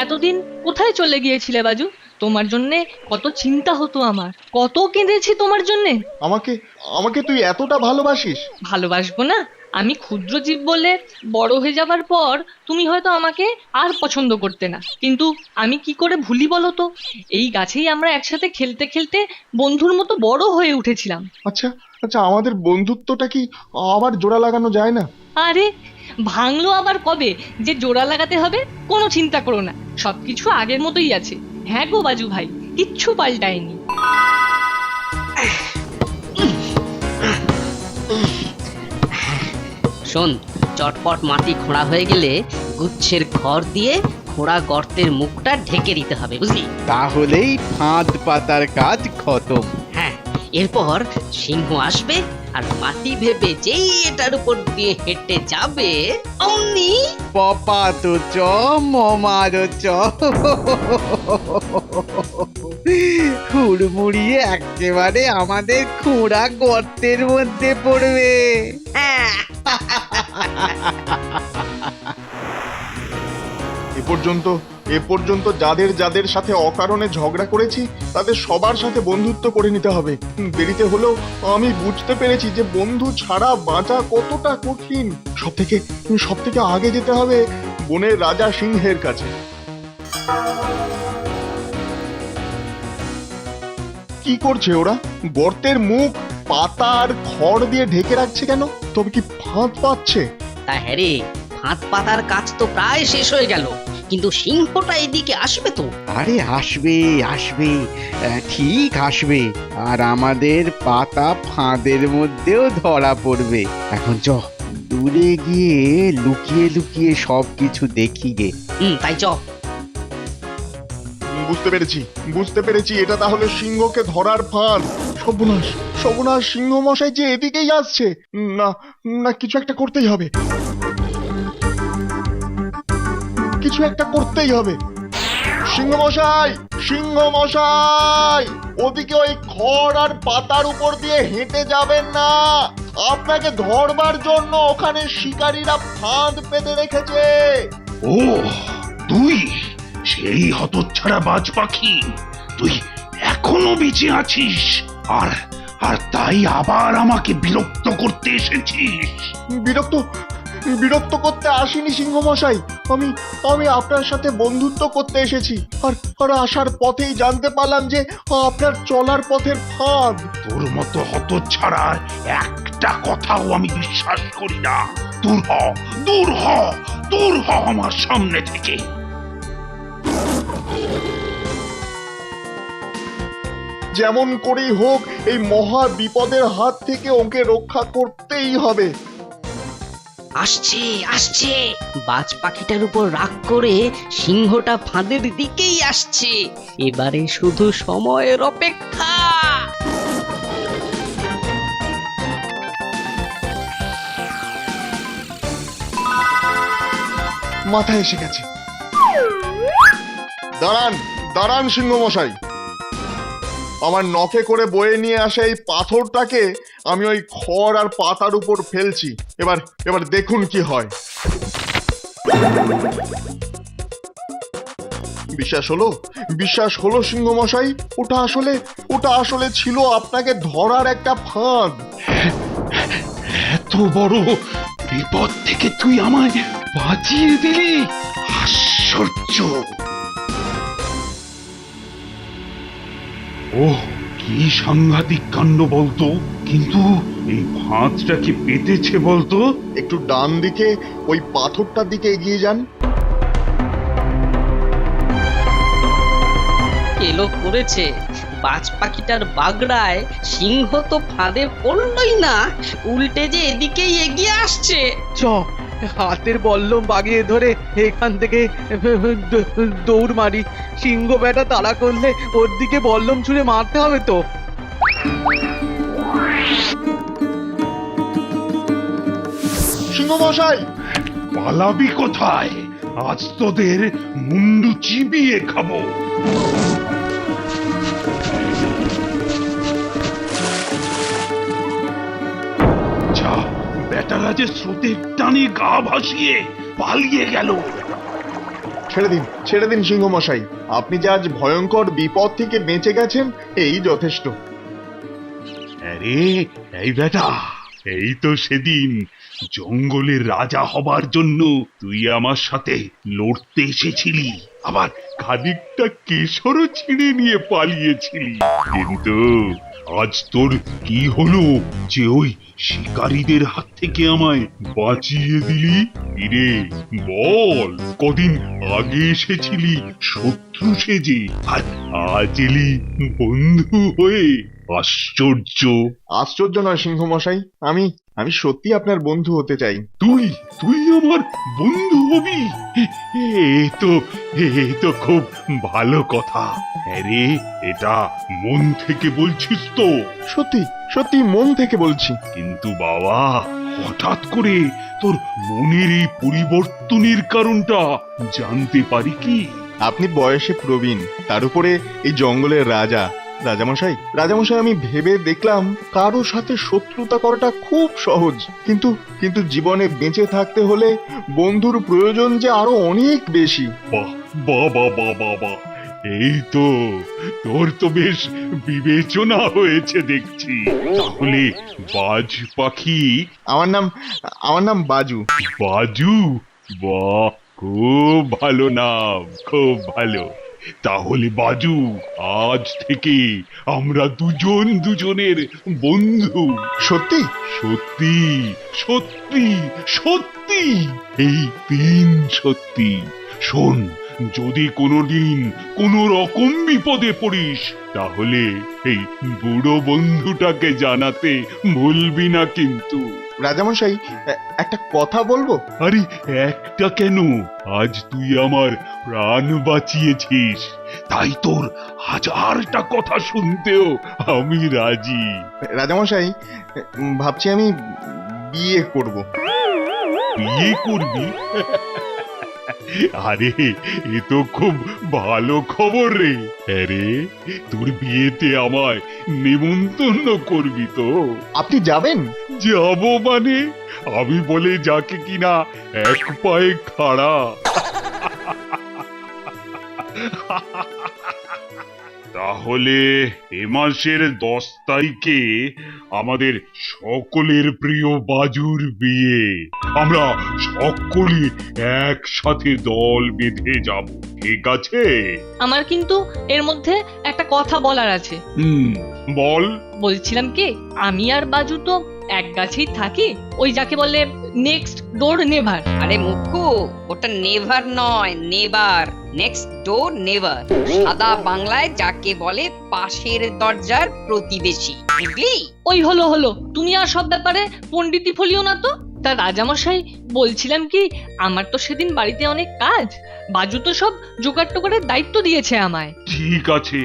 [SPEAKER 3] এতদিন কোথায় চলে গিয়েছিলে বাজু? তোমার জন্যে কত চিন্তা হতো আমার, কত কেঁদেছি তোমার জন্যে।
[SPEAKER 1] আমাকে আমাকে তুই এতটা ভালোবাসিস?
[SPEAKER 3] ভালোবাসবো না? আমি ক্ষুদ্র জীব বলে বড় হয়ে যাবার পর তুমি হয়তো আমাকে আর পছন্দ করতে না, কিন্তু আমি কি করে ভুলি বলো তো? এই গাছেই আমরা একসাথে খেলতে খেলতে বন্ধুর মতো বড় হয়ে উঠেছিলাম।
[SPEAKER 1] আচ্ছা আচ্ছা, আমাদের বন্ধুত্বটা কি আবার জোড়া লাগানো যায় না?
[SPEAKER 3] আরে ভাঙলো আবার কবে যে জোড়া লাগাতে হবে? কোনো চিন্তা করো না, সবকিছু আগের মতোই আছে। হ্যাঁ গো বাজু ভাই, কিচ্ছু পাল্টায়নি।
[SPEAKER 9] শোন, চটপট মাটি খোঁড়া হয়ে গেলে গুচ্ছের ঘর দিয়ে খোঁড়া গর্তের মুখটা ঢেকে দিতে হবে, বুঝলি?
[SPEAKER 10] তাহলেই ফাঁদ পাতার কাজ খতম।
[SPEAKER 9] হ্যাঁ, এরপর সিংহ আসবে আর মাটি ভেবে যেই এটার উপর দিয়ে হেঁটে যাবে অমনি
[SPEAKER 10] পপা তো চ মমারো চ হুড়মুড়িয়ে একেবারে আমাদের খোঁড়া গর্তের মধ্যে পড়বে।
[SPEAKER 1] এ পর্যন্ত যাদের যাদের সাথে অকারণে ঝগড়া করেছি তাদের সবার সাথে বন্ধুত্ব করে নিতে হবে। দেরিতে হলেও আমি বুঝতে পেরেছি যে বন্ধু ছাড়া বাঁচা কতটা কঠিন। সব থেকে আগে যেতে হবে বনের রাজা সিংহের কাছে। কি করছে ওরা? গর্তের মুখ পাতা আর খড় দিয়ে ঢেকে রাখছে কেন? তবে কি ফাঁদ পাচ্ছে?
[SPEAKER 9] তা হ্যাঁ রে, ফাঁদ পাতার কাজ তো প্রায় শেষ হয়ে গেল, কিন্তু সিংহটা এদিকে আসবে তো।
[SPEAKER 10] আরে আসবে আসবে, ঠিক আসবে, আর আমাদের পাতা ফাঁদের মধ্যেও ধরা পড়বে। এখন চ, দূরে গিয়ে লুকিয়ে লুকিয়ে সবকিছু দেখি গে।
[SPEAKER 9] তাই চ।
[SPEAKER 1] বুঝতে পেরেছি, এটা তাহলে সিংহকে ধরার ফাঁদ। সর্বনাশ সর্বনাশ, সিংহ মশাই যে এদিকেই আসছে। না না, কিছু একটা করতেই হবে, কিছু একটা করতেই হবে। সিংহ মশাই, সিংহ মশাই, ওদিকে ওই খড় আর পাতার উপর দিয়ে হেঁটে যাবেন না। আপনাকে ধরবার জন্য ওখানে শিকারীরা ফাঁদ পেতে রেখেছে।
[SPEAKER 8] ও, তুই সেই হতচ্ছাড়া বাজ পাখি, তুই এখনো বেঁচে আছিস আর আর তাই আবার আমাকে বিরক্ত করতে এসেছিস?
[SPEAKER 1] বিরক্ত করতে আসিনি সিংহ মশাই, আমি আপনার সাথে বন্ধুত্ব করতে এসেছি। আর আসার পথেই জানতে পারলাম যে আপনার চলার পথের ফাঁদ।
[SPEAKER 8] তোর মতো হতচ্ছাড়ার একটা কথাও আমি বিশ্বাস করি না। দূর হ, দূর হ, দূর হ আমার সামনে থেকে।
[SPEAKER 1] যেমন করেই হোক এই মহা বিপদের হাত থেকে ওকে রক্ষা করতেই হবে।
[SPEAKER 9] আসছে আসছে, বাজ পাখিটার উপর রাগ করে সিংহটা ফাঁদের দিকেই আসছে। এবারে শুধু সময়ের অপেক্ষা।
[SPEAKER 1] মাথায় এসে গেছে। দাঁড়ান দাঁড়ান সিংহ মশাই, আমার নখে করে বয়ে নিয়ে আসা এই পাথরটাকে আমি ওই খড় আর পাতার উপর ফেলছি। এবার দেখুন কি হয়। বিশ্বাস হলো সিংহ মশাই? ওটা আসলে ছিল আপনাকে ধরার একটা ফাঁদ।
[SPEAKER 8] এত বড় বিপদ থেকে তুই আমায় বাঁচিয়ে দিলি। আশ্চর্য! ওহ, কি সাংঘাতিক কাণ্ড বলতো! কিন্তু এই ফাঁদটা কি পেতেছে বলতো?
[SPEAKER 1] একটু ডান দিকে ওই পাথরটার দিকে এগিয়ে যান।
[SPEAKER 9] এলো করেছে, বাজ পাখিটার বাগড়ায় সিংহ তো ফাঁদে পড়লই না, উল্টে যে এদিকেই এগিয়ে আসছে।
[SPEAKER 10] চ, হাতের বল্লম বাগিয়ে ধরে এখান থেকে দৌড় মারি। সিংহ বেটা তাড়া করলে ওর দিকে বল্লম ছুঁড়ে মারতে হবে তো।
[SPEAKER 1] সিংহ মশাই,
[SPEAKER 8] পালাবি কোথায়? আজ তোদের মুন্ডু চিবিয়ে খাবো। যা, বেটারা যে স্রোতের টানে গা ভাসিয়ে পালিয়ে গেল।
[SPEAKER 1] ছেড়ে দিন সিংহ মশাই। আপনি যে আজ ভয়ঙ্কর বিপদ থেকে বেঁচে গেছেন, এই যথেষ্ট।
[SPEAKER 8] আরে এই বেটা, এই তো সেদিন জঙ্গলের রাজা হবার জন্য তুই আমার সাথে লড়তে এসেছিলি, আবার খানিকটা কেশরও ছিঁড়ে নিয়ে পালিয়েছিলি। কিন্তু আজ তোর কি হলো যে ওই শিকারীদের হাত থেকে আমায় বাঁচিয়ে দিলি? ইরে বল, কদিন আগে এসেছিলি শত্রু সেজে, আর আজ এলি বন্ধু হয়ে। আশ্চর্য!
[SPEAKER 1] আশ্চর্য নয় সিংহ মশাই, আমি সত্যি আপনার বন্ধু হতে চাই।
[SPEAKER 8] তুই আমার বন্ধু হবি? এ তো খুব ভালো কথা। আরে এটা মন থেকে বলছিস তো?
[SPEAKER 1] সত্যি মন থেকে বলছি।
[SPEAKER 8] কিন্তু বাবা, হঠাৎ করে তোর মনের এই পরিবর্তনের কারণটা জানতে পারি কি?
[SPEAKER 1] আপনি বয়সে প্রবীণ, তার উপরে এই জঙ্গলের রাজামশাই, আমি ভেবে দেখলাম কারো সাথে শত্রুতা করাটা খুব সহজ, কিন্তু জীবনে বেঁচে থাকতে হলে বন্ধুর প্রয়োজন যে আরো অনেক বেশি।
[SPEAKER 8] বাবা, এই তো তোর তো বেশ বিবেচনা হয়েছে দেখছি। তাহলে বাজ পাখি?
[SPEAKER 1] আমার নাম বাজু।
[SPEAKER 8] বাজু? বাহ, খুব ভালো নাম, খুব ভালো। তাহলে বাজু, আজ থেকে আমরা দুজনের বন্ধু।
[SPEAKER 1] সত্যি?
[SPEAKER 8] সত্যি সত্যি সত্যি, এই 3 সত্যি। শোন, যদি কোনোদিন কোনো রকম বিপদে পড়িস, তাহলে এই বুড়ো বন্ধুটাকে জানাতে ভুলবি না কিন্তু।
[SPEAKER 1] রাজামশাই, একটা কথা বলবো?
[SPEAKER 8] আরে একটা কেন, আজ তুই আমার প্রাণ বাঁচিয়েছিস, তাই তোর 1000টা কথা শুনতেও আমি রাজি।
[SPEAKER 1] রাজামশাই, ভাবছি আমি বিয়ে করব।
[SPEAKER 8] বিয়ে করবি? আরে এ তো খুব ভালো খবর রে। আরে তোর বিয়েতে আমায় নিমন্ত্রণ করবি তো?
[SPEAKER 1] আপনি যাবেন?
[SPEAKER 8] যাব মানে, আমি বলে যাকে কিনা এক পায়ে খাড়া। তাহলে এ মাসের 10 তারিখে আমাদের সকলের প্রিয় বাজুর বিয়ে। আমরা সকলে একসাথে দল বেঁধে যাব, ঠিক আছে?
[SPEAKER 3] আমার কিন্তু এর মধ্যে একটা কথা বলার আছে।
[SPEAKER 8] বল।
[SPEAKER 3] বলছিলাম কি, আমি আর বাজু তো এক গাছেই থাকি, ওই যাকে বলে নেক্সট ডোর নেভার।
[SPEAKER 4] আরে মুখ্যু, ওটা নেভার নয়, নেবার। নেক্সট ডোর নেভার সাদা বাংলায় যাকে বলে পাশের দরজার প্রতিবেশী, বুঝলি?
[SPEAKER 3] ওই হলো, তুমি আর সব ব্যাপারে পণ্ডিতি ফলিও না তো। তা রাজামশাই, বলছিলাম কি, আমার তো সেদিন বাড়িতে অনেক কাজ, বাজু তো সব জোগাড় টোগাড়ের দায়িত্ব দিয়েছে আমায়।
[SPEAKER 8] ঠিক আছে,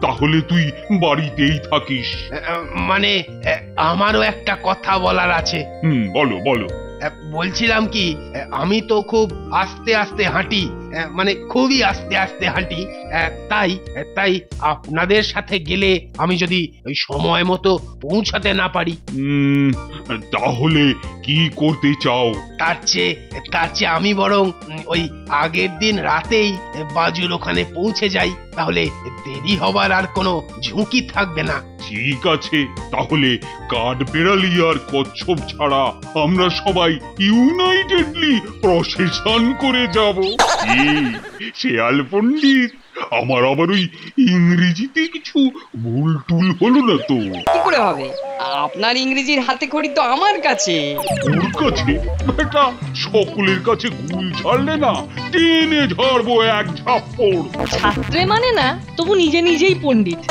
[SPEAKER 8] তাহলে তুই বাড়িতেই থাকিস।
[SPEAKER 7] মানে আমারও একটা কথা বলার আছে।
[SPEAKER 8] বলো।
[SPEAKER 7] বলছিলাম কি, আমি তো খুব আস্তে আস্তে হাঁটি, মানে খুবই আস্তে আস্তে হাঁটি, তাই আপনাদের সাথে গেলে আমি যদি ওই সময় মতো পৌঁছাতে না পারি।
[SPEAKER 8] তাহলে কি করতে চাও?
[SPEAKER 7] তার চেয়ে আমি বরং ওই আগের দিন রাতেই বাজুর ওখানে পৌঁছে যাই, তাহলে দেরি হবার আর কোনো ঝুঁকি থাকবে না।
[SPEAKER 8] ঠিক আছে, তাহলে কাঠবেড়ালি আর কচ্ছপ ছাড়া আমরা সবাই ইউনাইটেডলি প্রসেশন করে যাব। কি শেয়াল পণ্ডিত, আমার আবার ওই ইংরেজিতে কিছু ভুল টুল হলো না তো?
[SPEAKER 4] কি করে হবে? আপনার ইংরেজির হাতে খড়ি তো আমার কাছে।
[SPEAKER 8] ওর কাছে? বেটা, সকলের কাছে গুল ছাড়লে না টেনে ঝাড়বো এক ঝাপ্পড়।
[SPEAKER 3] ছাত্রে মানে না, তবু নিজে নিজেই পণ্ডিত।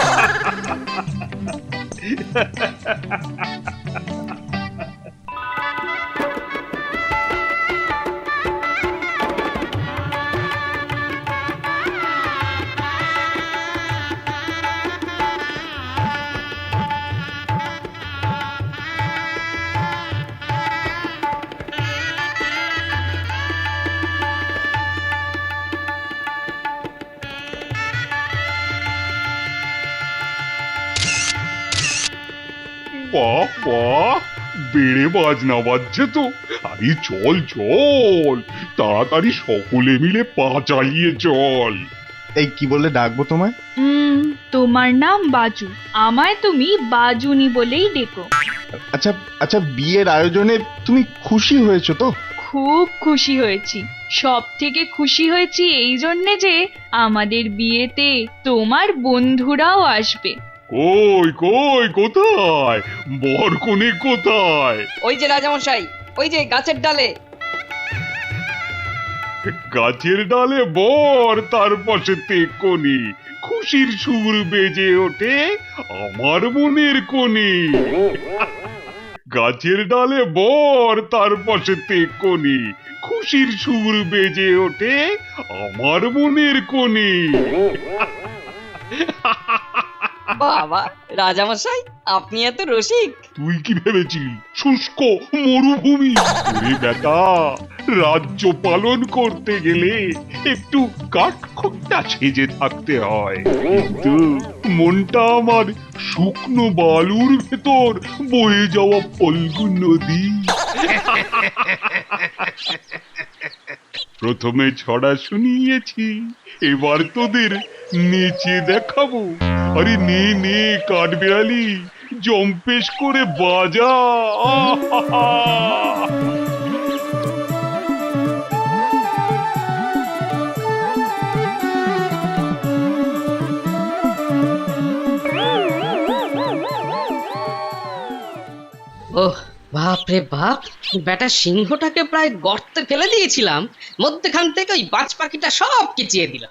[SPEAKER 8] বাহ বাহ, বেড়ে বাজনা বাজছে তো। আরে চল চল, তাড়াতাড়ি সকলে মিলে পা চালিয়ে চল।
[SPEAKER 1] এই কি বলে ডাকবো তোমায়?
[SPEAKER 13] তোমার নাম বাজু, আমায় তুমি বাজুনি বলেই ডেকো।
[SPEAKER 1] আচ্ছা আচ্ছা, বিয়ের আয়োজনে তুমি খুশি হয়েছো তো?
[SPEAKER 13] খুব খুশি হয়েছি। সব থেকে খুশি হয়েছি এই জন্যে যে আমাদের বিয়েতে তোমার বন্ধুরাও আসবে।
[SPEAKER 8] কই কই, কোথায় বর কনে কোথায়?
[SPEAKER 4] ওই যে রাজামশাই, ওই যে গাছের ডালে।
[SPEAKER 8] গাছের ডালে বর, তার পাশে তেকনি। খুশির সুর বেজে ওঠে আমার মনের কোণে। গাছের ডালে বর, তার পাশে তেকনি। খুশির সুর বেজে ওঠে আমার মনের কোণে।
[SPEAKER 4] বাবা রাজামশাই, আপনি এত রসিক।
[SPEAKER 8] তুই কি ভেবেছিস শুষ্ক মরুভূমি? ওরে বেটা, রাজ্য পালন করতে গেলে একটু কাঠখোট্টা সেজে থাকতে হয়, কিন্তু মনটা আমার শুকনো বালুর ভেতর বয়ে যাওয়া ফল্গু নদী। প্রথমে ছড়া শুনিয়েছি, এবার তোদের নেচে দেখাবো। আরে নে নে কাঠবেড়ালি, জম্পেশ করে বাজা।
[SPEAKER 9] ওহ বাপ রে বাপ, বেটা সিংহটাকে প্রায় গর্তে ফেলে দিয়েছিলাম, মধ্যখান থেকে ওই বাজ পাখিটা সব কিচিয়ে দিল।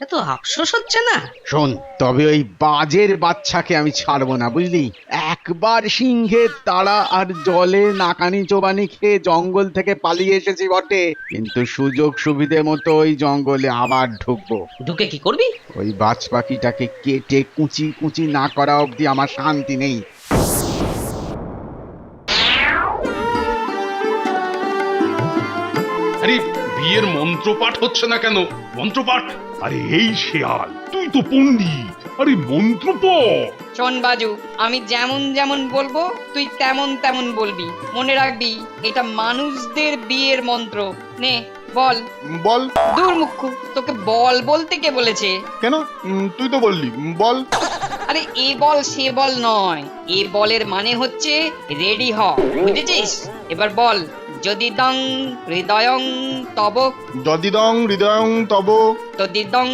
[SPEAKER 9] এত আফসোস হচ্ছে না?
[SPEAKER 10] শোন, তবে ওই বাজের বাচ্চাকে আমি ছাড়বো না, বুঝলি? একবার সিংহের তাড়া আর জলে নাকানি চোবানি খেয়ে জঙ্গল থেকে পালিয়ে এসেছি বটে, কিন্তু সুযোগ সুবিধে মতো ওই জঙ্গলে আবার ঢুকবো।
[SPEAKER 9] ঢুকে কি করবি?
[SPEAKER 10] ওই বাজ পাখিটাকে কেটে কুচি কুচি না করা অবধি আমার শান্তি নেই।
[SPEAKER 11] আরে বিয়ের মন্ত্রপাঠ হচ্ছে না কেন? মন্ত্রপাঠ?
[SPEAKER 8] আরে এই শেয়াল, তুই তো পণ্ডিত, আরে মন্ত্র পড়।
[SPEAKER 4] শোন বাজু, আমি যেমন যেমন বলবো তুই তেমন তেমন বলবি। মনে রাখবি, এটা মানুষদের বিয়ের মন্ত্র। নে বল
[SPEAKER 1] বল।
[SPEAKER 4] দূর মুখ্য, তোকে বল বলতে কে বলেছে?
[SPEAKER 1] কেন? তুই তো বললি বল।
[SPEAKER 4] আরে এ বল সে বল নয়, এ বলের মানে হচ্ছে রেডি হ, বুঝেছিস? এবার বল, যদি দং হৃদয়ং তব,
[SPEAKER 1] যদিদং হৃদয়ং তব,
[SPEAKER 4] তদিদং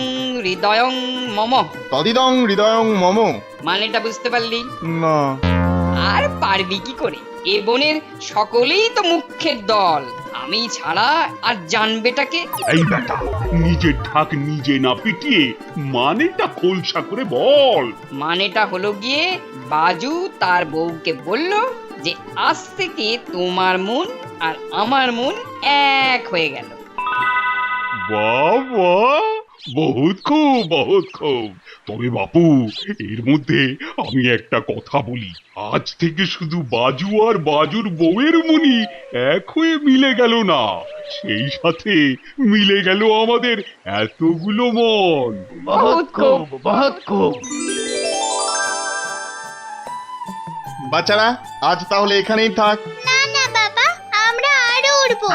[SPEAKER 4] হৃদয়ং মম।
[SPEAKER 1] তদিদং হৃদয়ং মম।
[SPEAKER 4] মানেটা বুঝতে পারলি?
[SPEAKER 1] না।
[SPEAKER 4] আর পারবি কি করে? এ বনের সকলেই তো মুখ্যের দল, আমি ছাড়া আর জানবেটাকে?
[SPEAKER 8] এই বেটা, নিজের ঢাক নিজে না পিটিয়ে মানেটা খোলসা করে বল।
[SPEAKER 4] মানেটা হলো গিয়ে, বাজু তার বউকে বলল যে আজ থেকে তোমার মন আর আমার মন এক হয়ে গেল।
[SPEAKER 8] বাহ বাহ, বহুত খুব বহুত খুব। তবে বাপু, এর মধ্যে আমি একটা কথা বলি, আজ থেকে শুধু বাজু আর বাজুর বউয়ের মনি এক হয়ে মিলে গেল না, সেই সাথে মিলে গেল আমাদের এতগুলো মন।
[SPEAKER 7] বহুত খুব, বহুত খুব।
[SPEAKER 1] বাচ্চারা, আজ তাহলে এখানেই থাক।
[SPEAKER 12] না না বাবা, আমরা আরো উড়বো।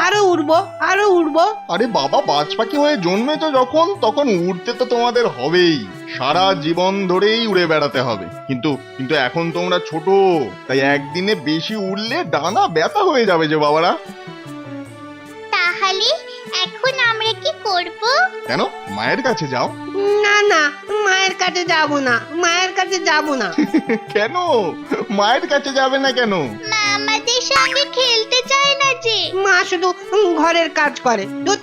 [SPEAKER 2] আরো উড়বো।
[SPEAKER 1] আরে বাবা, বাজ পাখি হয়ে জন্মেছো যখন, তখন উড়তে তো তোমাদের হবেই। সারা জীবন ধরেই উড়ে বেড়াতে হবে। কিন্তু কিন্তু এখন তোমরা ছোট, তাই একদিনে বেশি উড়লে ডানা ব্যথা হয়ে যাবে যে বাবারা।
[SPEAKER 12] তাহলে এখন আমরা কি করব?
[SPEAKER 1] কেন মায়ের কাছে যাও।
[SPEAKER 2] না না, মায়ের কাছে যাব না, মায়ের কাছে যাব না।
[SPEAKER 1] কেন মায়ের কাছে যাবে না কেন?
[SPEAKER 12] মা আমাদের সঙ্গে খেলতে চায় না যে।
[SPEAKER 2] মা শুধু ঘরের কাজ করে। ধুৎ।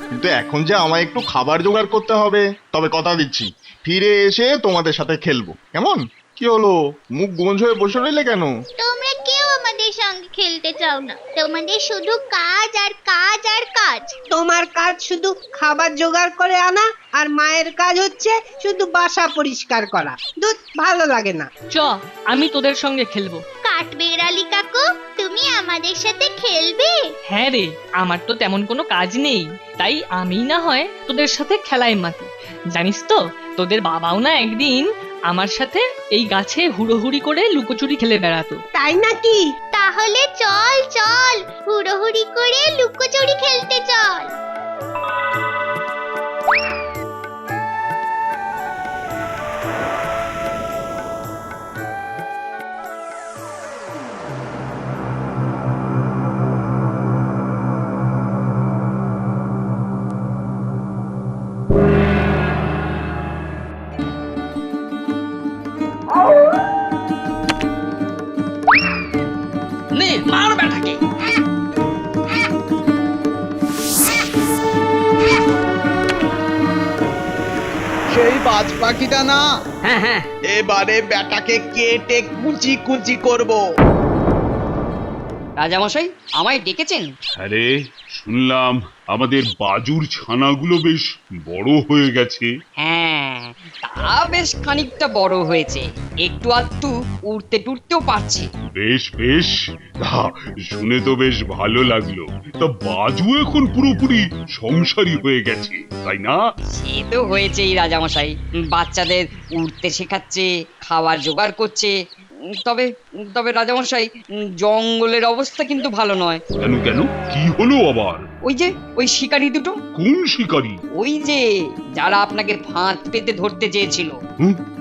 [SPEAKER 1] কিন্তু এখন যে আমায় একটু খাবার জোগাড় করতে হবে। তবে কথা দিচ্ছি ফিরে এসে তোমাদের সাথে খেলবো, কেমন? কি হলো, মুখ গোঁজ হয়ে বসে রইলে কেন?
[SPEAKER 12] তোমরা কেউ আমাদের সঙ্গে খেলতে চাও না, তোমাদের শুধু কাজ আর কাজ আর কাজ।
[SPEAKER 2] তোমার কাজ শুধু খাবার জোগাড় করে আনা, আর মায়ের কাজ হচ্ছে শুধু বাসা পরিষ্কার করা। দুধ ভালো লাগে না।
[SPEAKER 3] চ, আমি তোদের সঙ্গে খেলবো।
[SPEAKER 12] কাঠবেড়ালি কাকু, তুমি আমাদের সাথে খেলবে?
[SPEAKER 3] হ্যাঁ রে, আমার তো তেমন কোনো কাজ নেই, তাই আমি না হয় তোদের সাথে খেলায় মাতি। জানিস তো, তোদের বাবাও না একদিন আমার সাথে এই গাছে হুড়োহুড়ি করে লুকোচুরি খেলে বেড়াতো।
[SPEAKER 2] তাই নাকি?
[SPEAKER 12] তাহলে চল চল, হুড়োহুড়ি করে লুকোচুরি খেলতে চল।
[SPEAKER 9] নে মার ব্যাটাকে।
[SPEAKER 10] সেই বাজ পাখিটা না,
[SPEAKER 9] হ্যাঁ হ্যাঁ,
[SPEAKER 10] এবারে ব্যাটাকে কেটে কুচি কুচি করব।
[SPEAKER 4] রাজামশাই আমায় ডেকেছেন?
[SPEAKER 8] আরে শুনলাম আমাদের বাজুর ছানাগুলো বেশ বড় হয়ে গেছে।
[SPEAKER 4] হ্যাঁ, তা বেশ খানিকটা বড় হয়েছে, একটু আধটু উড়তে টুরতেও পারছে।
[SPEAKER 8] বেশ বেশ, তা শুনে তো বেশ ভালো লাগলো। তা বাজু এখন পুরোপুরি সংসারী হয়ে গেছে, তাই না?
[SPEAKER 4] সে তো হয়েছেই রাজামশাই, বাচ্চাদের উড়তে শেখাচ্ছে, খাবার জোগাড় করছে। তবে তবে রাজামশাই, জঙ্গলের অবস্থা কিন্তু ভালো নয়।
[SPEAKER 8] কেন কেন, কি হলো আবার?
[SPEAKER 4] ওই শিকারী দুটো।
[SPEAKER 8] কোন শিকারী?
[SPEAKER 4] ওই যে যারা আপনাকে ফাঁদ পেতে ধরতে চেয়েছিল।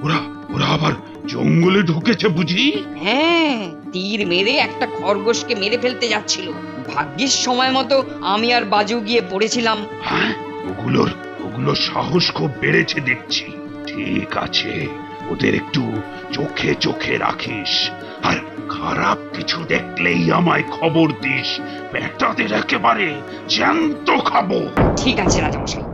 [SPEAKER 8] ওরা ওরা আবার জঙ্গলে ঢুকেছে বুঝি?
[SPEAKER 4] হ্যাঁ, তীর মেরে একটা খরগোশকে মেরে ফেলতে যাচ্ছিল। ভাগ্যিস সময় মতো আমি আর বাজু গিয়ে পড়েছিলাম।
[SPEAKER 8] হ্যাঁ, ওগুলোর সাহস খুব বেড়েছে দেখছি। ঠিক আছে, ওদের একটু চোখে চোখে রাখিস, আর খারাপ কিছু দেখলেই আমায় খবর দিস। বেটাদের একেবারে জ্যান্ত খাবো।
[SPEAKER 4] ঠিক আছে রাজামশাই।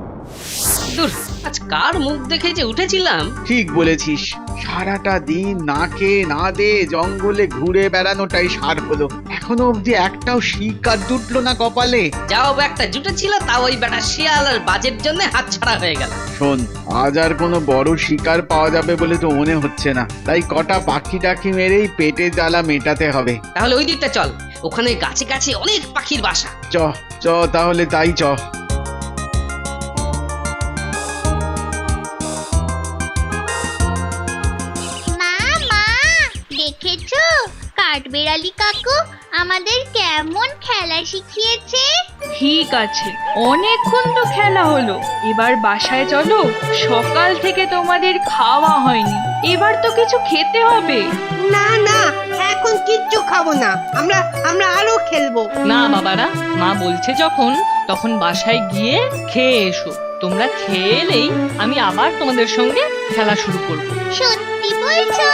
[SPEAKER 9] দূর, আজ কার মুখ দেখে যে উঠেছিলাম।
[SPEAKER 10] ঠিক বলেছিস, সারাটা দিন না খেয়ে না দে জঙ্গলে ঘুরে বেড়ানোটাই সার হলো। এখনো অবধি একটাও শিকার জুটলো না কপালে।
[SPEAKER 9] যাও একটা জুটেছিল, তা ওই বেটা শিয়াল আর বাজের জন্য হাতছাড়া হয়ে গেল।
[SPEAKER 10] শোন, আজ আর কোনো বড় শিকার পাওয়া যাবে বলে তো মনে হচ্ছে না, তাই কটা পাখি টাখি মেরেই পেটে জ্বালা মেটাতে হবে।
[SPEAKER 9] তাহলে ওই দিকটা চল, ওখানে গাছে গাছে অনেক পাখির বাসা।
[SPEAKER 10] চ চ তাহলে তাই চ।
[SPEAKER 12] মা মা, দেখেছো কাঠবেড়ালি কাকু আমাদের কেমন খেলা শিখিয়েছে?
[SPEAKER 13] ঠিক আছে, অনেকক্ষণ তো খেলা হলো, এবার বাসায় চলো। সকাল থেকে তোমাদের খাওয়া হয়নি, এবার তো কিছু খেতে হবে।
[SPEAKER 2] না না, এখন কিচ্ছু খাবো না, আমরা আমরা আরো খেলবো।
[SPEAKER 3] না বাবারা, মা বলছে যখন, তখন বাসায় গিয়ে খেয়ে এসো। তোমরা খেয়ে এলেই আমি আবার তোমাদের সঙ্গে খেলা শুরু করব।
[SPEAKER 12] সত্যি বলছো?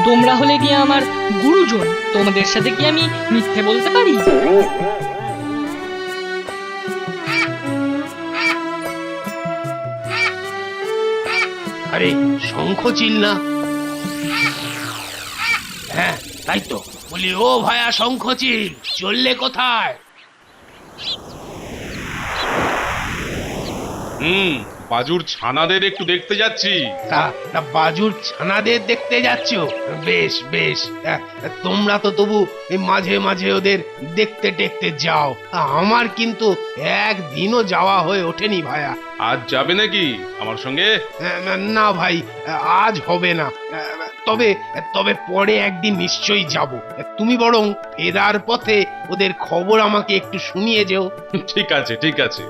[SPEAKER 3] তোমরা হলে গিয়ে আমার গুরুজন, তোমাদের সাথে কি আমি মিথ্যে বলতে পারি?
[SPEAKER 7] আরে শঙ্খ চিল না? হ্যাঁ তাই তো বলি, ও ভায়া শঙ্খ চিল, চললে কোথায়?
[SPEAKER 11] বাজুর ছানাদের একটু দেখতে যাচ্ছি।
[SPEAKER 7] তা বাজুর ছানাদের দেখতে যাচ্ছ? বেশ বেশ, তোমরা তো তবু মাঝে মাঝে ওদের দেখতে টেকতে যাও। আমার কিন্তু একদিনও যাওয়া হয়ে ওঠেনি ভায়া।
[SPEAKER 11] আজ যাবে নাকি আমার সঙ্গে?
[SPEAKER 7] না ভাই, আজ হবে না। তবে তবে পরে একদিন নিশ্চয়ই যাব। তুমি বরং ফেরার পথে ওদের খবর আমাকে একটু শুনিয়ে যেও।
[SPEAKER 11] ঠিক আছে ঠিক আছে।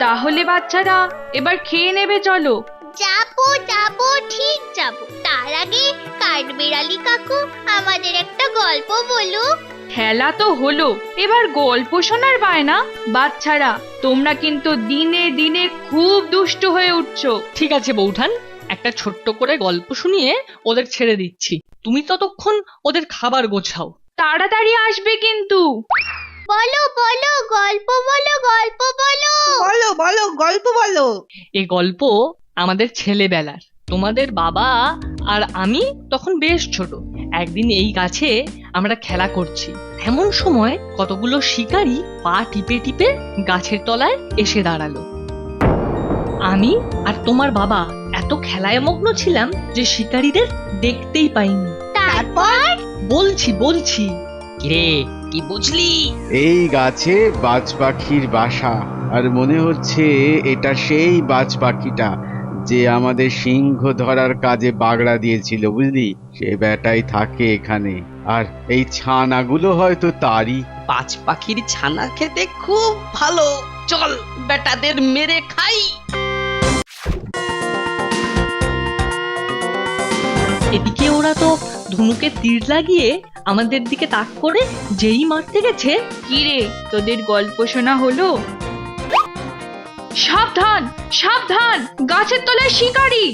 [SPEAKER 13] তাহলে বাচ্চারা এবার খেয়ে নেবে, চলো।
[SPEAKER 12] যাবো যাবো। যাব ঠিক যাব, তার আগে কাঠবিড়ালি কাকু আমাদের একটা গল্প বলুক।
[SPEAKER 13] খেলা তো হলো, এবার গল্প শোনার বায়না। বাচ্চারা, তোমরা কিন্তু দিনে দিনে খুব দুষ্টু হয়ে উঠছো।
[SPEAKER 3] ঠিক আছে বৌঠান, একটা ছোট্ট করে গল্প শুনিয়ে ওদের ছেড়ে দিচ্ছি। তুমি ততক্ষণ ওদের খাবার গোছাও।
[SPEAKER 13] তাড়াতাড়ি আসবে কিন্তু।
[SPEAKER 12] বলো বলো, গল্প বলো, গল্প বলো।
[SPEAKER 2] বলো বলো, গল্প বলো।
[SPEAKER 3] এই গল্প আমাদের ছেলেবেলার। তোমাদের বাবা আর আমি তখন বেশ ছোট। একদিন এই গাছে আমরা খেলা করছি, এমন সময় কতগুলো শিকারী পা টিপে টিপে গাছের তলায় এসে দাঁড়ালো। আমি আর তোমার বাবা এত খেলায় মগ্ন ছিলাম যে শিকারীদের দেখতেই পাইনি।
[SPEAKER 12] তারপর
[SPEAKER 3] বলছি বলছি
[SPEAKER 9] কিরে, কি বুঝলি?
[SPEAKER 10] এই গাছে বাজ পাখির বাসা, আর মনে হচ্ছে এটা সেই বাজ পাখিটা যে আমাদের সিংহ ধরার কাজে বাগড়া দিয়েছিল, বুঝলি? সে বেটাই থাকে এখানে, আর এই ছানাগুলো হয়তো তারই।
[SPEAKER 9] পাঁচ পাখির ছানা খেতে খুব ভালো, চল বেটাদের মেরে খাই।
[SPEAKER 3] এদিকে ওরা তো ধনুকে তীর লাগিয়ে আমাদের দিকে তাক করে যেই মারতে গেছে।
[SPEAKER 13] কিরে, তোদের গল্প শোনা হলো? সাবধান সাবধান, গাছের তলায় শিকারী।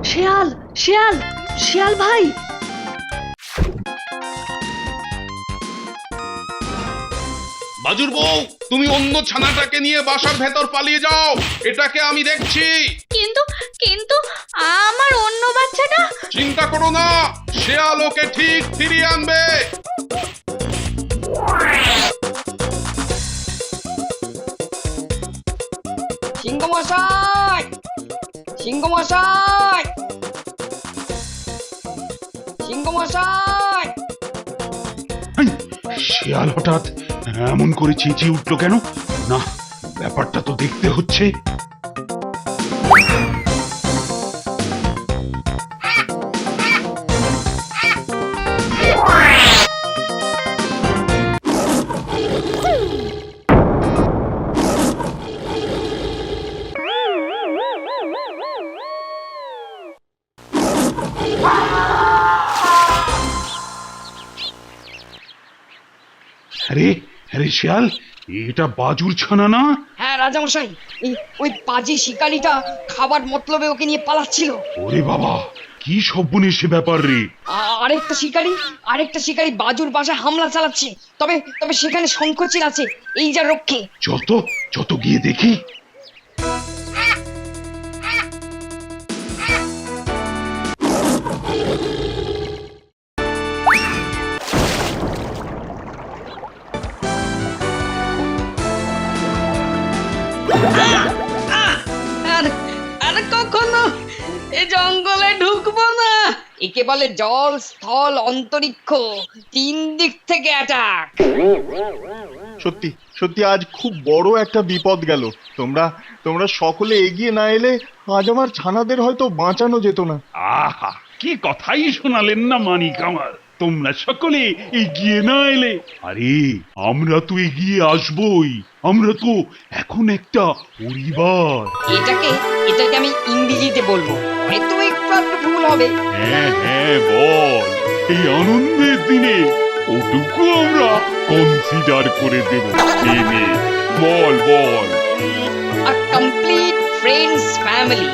[SPEAKER 3] শিয়াল শিয়াল শিয়াল ভাই!
[SPEAKER 11] বাজুর বউ, তুমি অন্য ছানাটাকে নিয়ে বাসার ভেতর পালিয়ে যাও, এটাকে আমি দেখছি।
[SPEAKER 13] কিন্তু কিন্তু আমার অন্য বাচ্চাটা।
[SPEAKER 11] চিন্তা করো না, শেয়াল ওকে ঠিক ফিরিয়ে আনবে।
[SPEAKER 4] সিংহ মশাই, সিংহ মশাই, সিংহ মশাই।
[SPEAKER 8] শেয়াল হঠাৎ এমন করে চেঁচিয়ে উঠলো কেন? না, ব্যাপারটা তো দেখতে হচ্ছে। আরে আরে শিয়াল, এটা বাজুর ছানা না?
[SPEAKER 4] হ্যাঁ রাজামশাই, ওই পাজি শিকারিটা খাবার মতলবে ওকে নিয়ে পালাচ্ছিল।
[SPEAKER 8] ওরে বাবা, কি সর্বনেশে ব্যাপার রে!
[SPEAKER 4] আরেকটা শিকারি বাজুর বাসায় হামলা চালাচ্ছে। তবে তবে সেখানে শঙ্খচিল আছে, এই যা রক্ষে।
[SPEAKER 8] যত যত গিয়ে দেখি।
[SPEAKER 4] আর আর কখনো এ জঙ্গলে ঢুকবো না। একে বলে জল, স্থল, অন্তরিক্ষ, 3 দিক থেকে অ্যাটাক।
[SPEAKER 1] সত্যি সত্যি আজ খুব বড় একটা বিপদ গেল। তোমরা তোমরা সকলে এগিয়ে না এলে আজ আমার ছানাদের হয়তো বাঁচানো যেত না।
[SPEAKER 8] আহা, কি কথাই শোনালেন না মানিক আমার। তোমরা সকলে এগিয়ে না এলে, আরে আমরা তো এগিয়ে আসবই। আমরা তো এখন একটা পরিবার।
[SPEAKER 4] এটাকে আমি ইংরেজিতে বলবো, হয়তো একটু আধটু ভুল হবে।
[SPEAKER 8] হ্যাঁ হ্যাঁ, বল। এই আনন্দের দিনে ওটুকু আমরা কনসিডার করে দেব। নে, বল বল।
[SPEAKER 4] A complete friends family.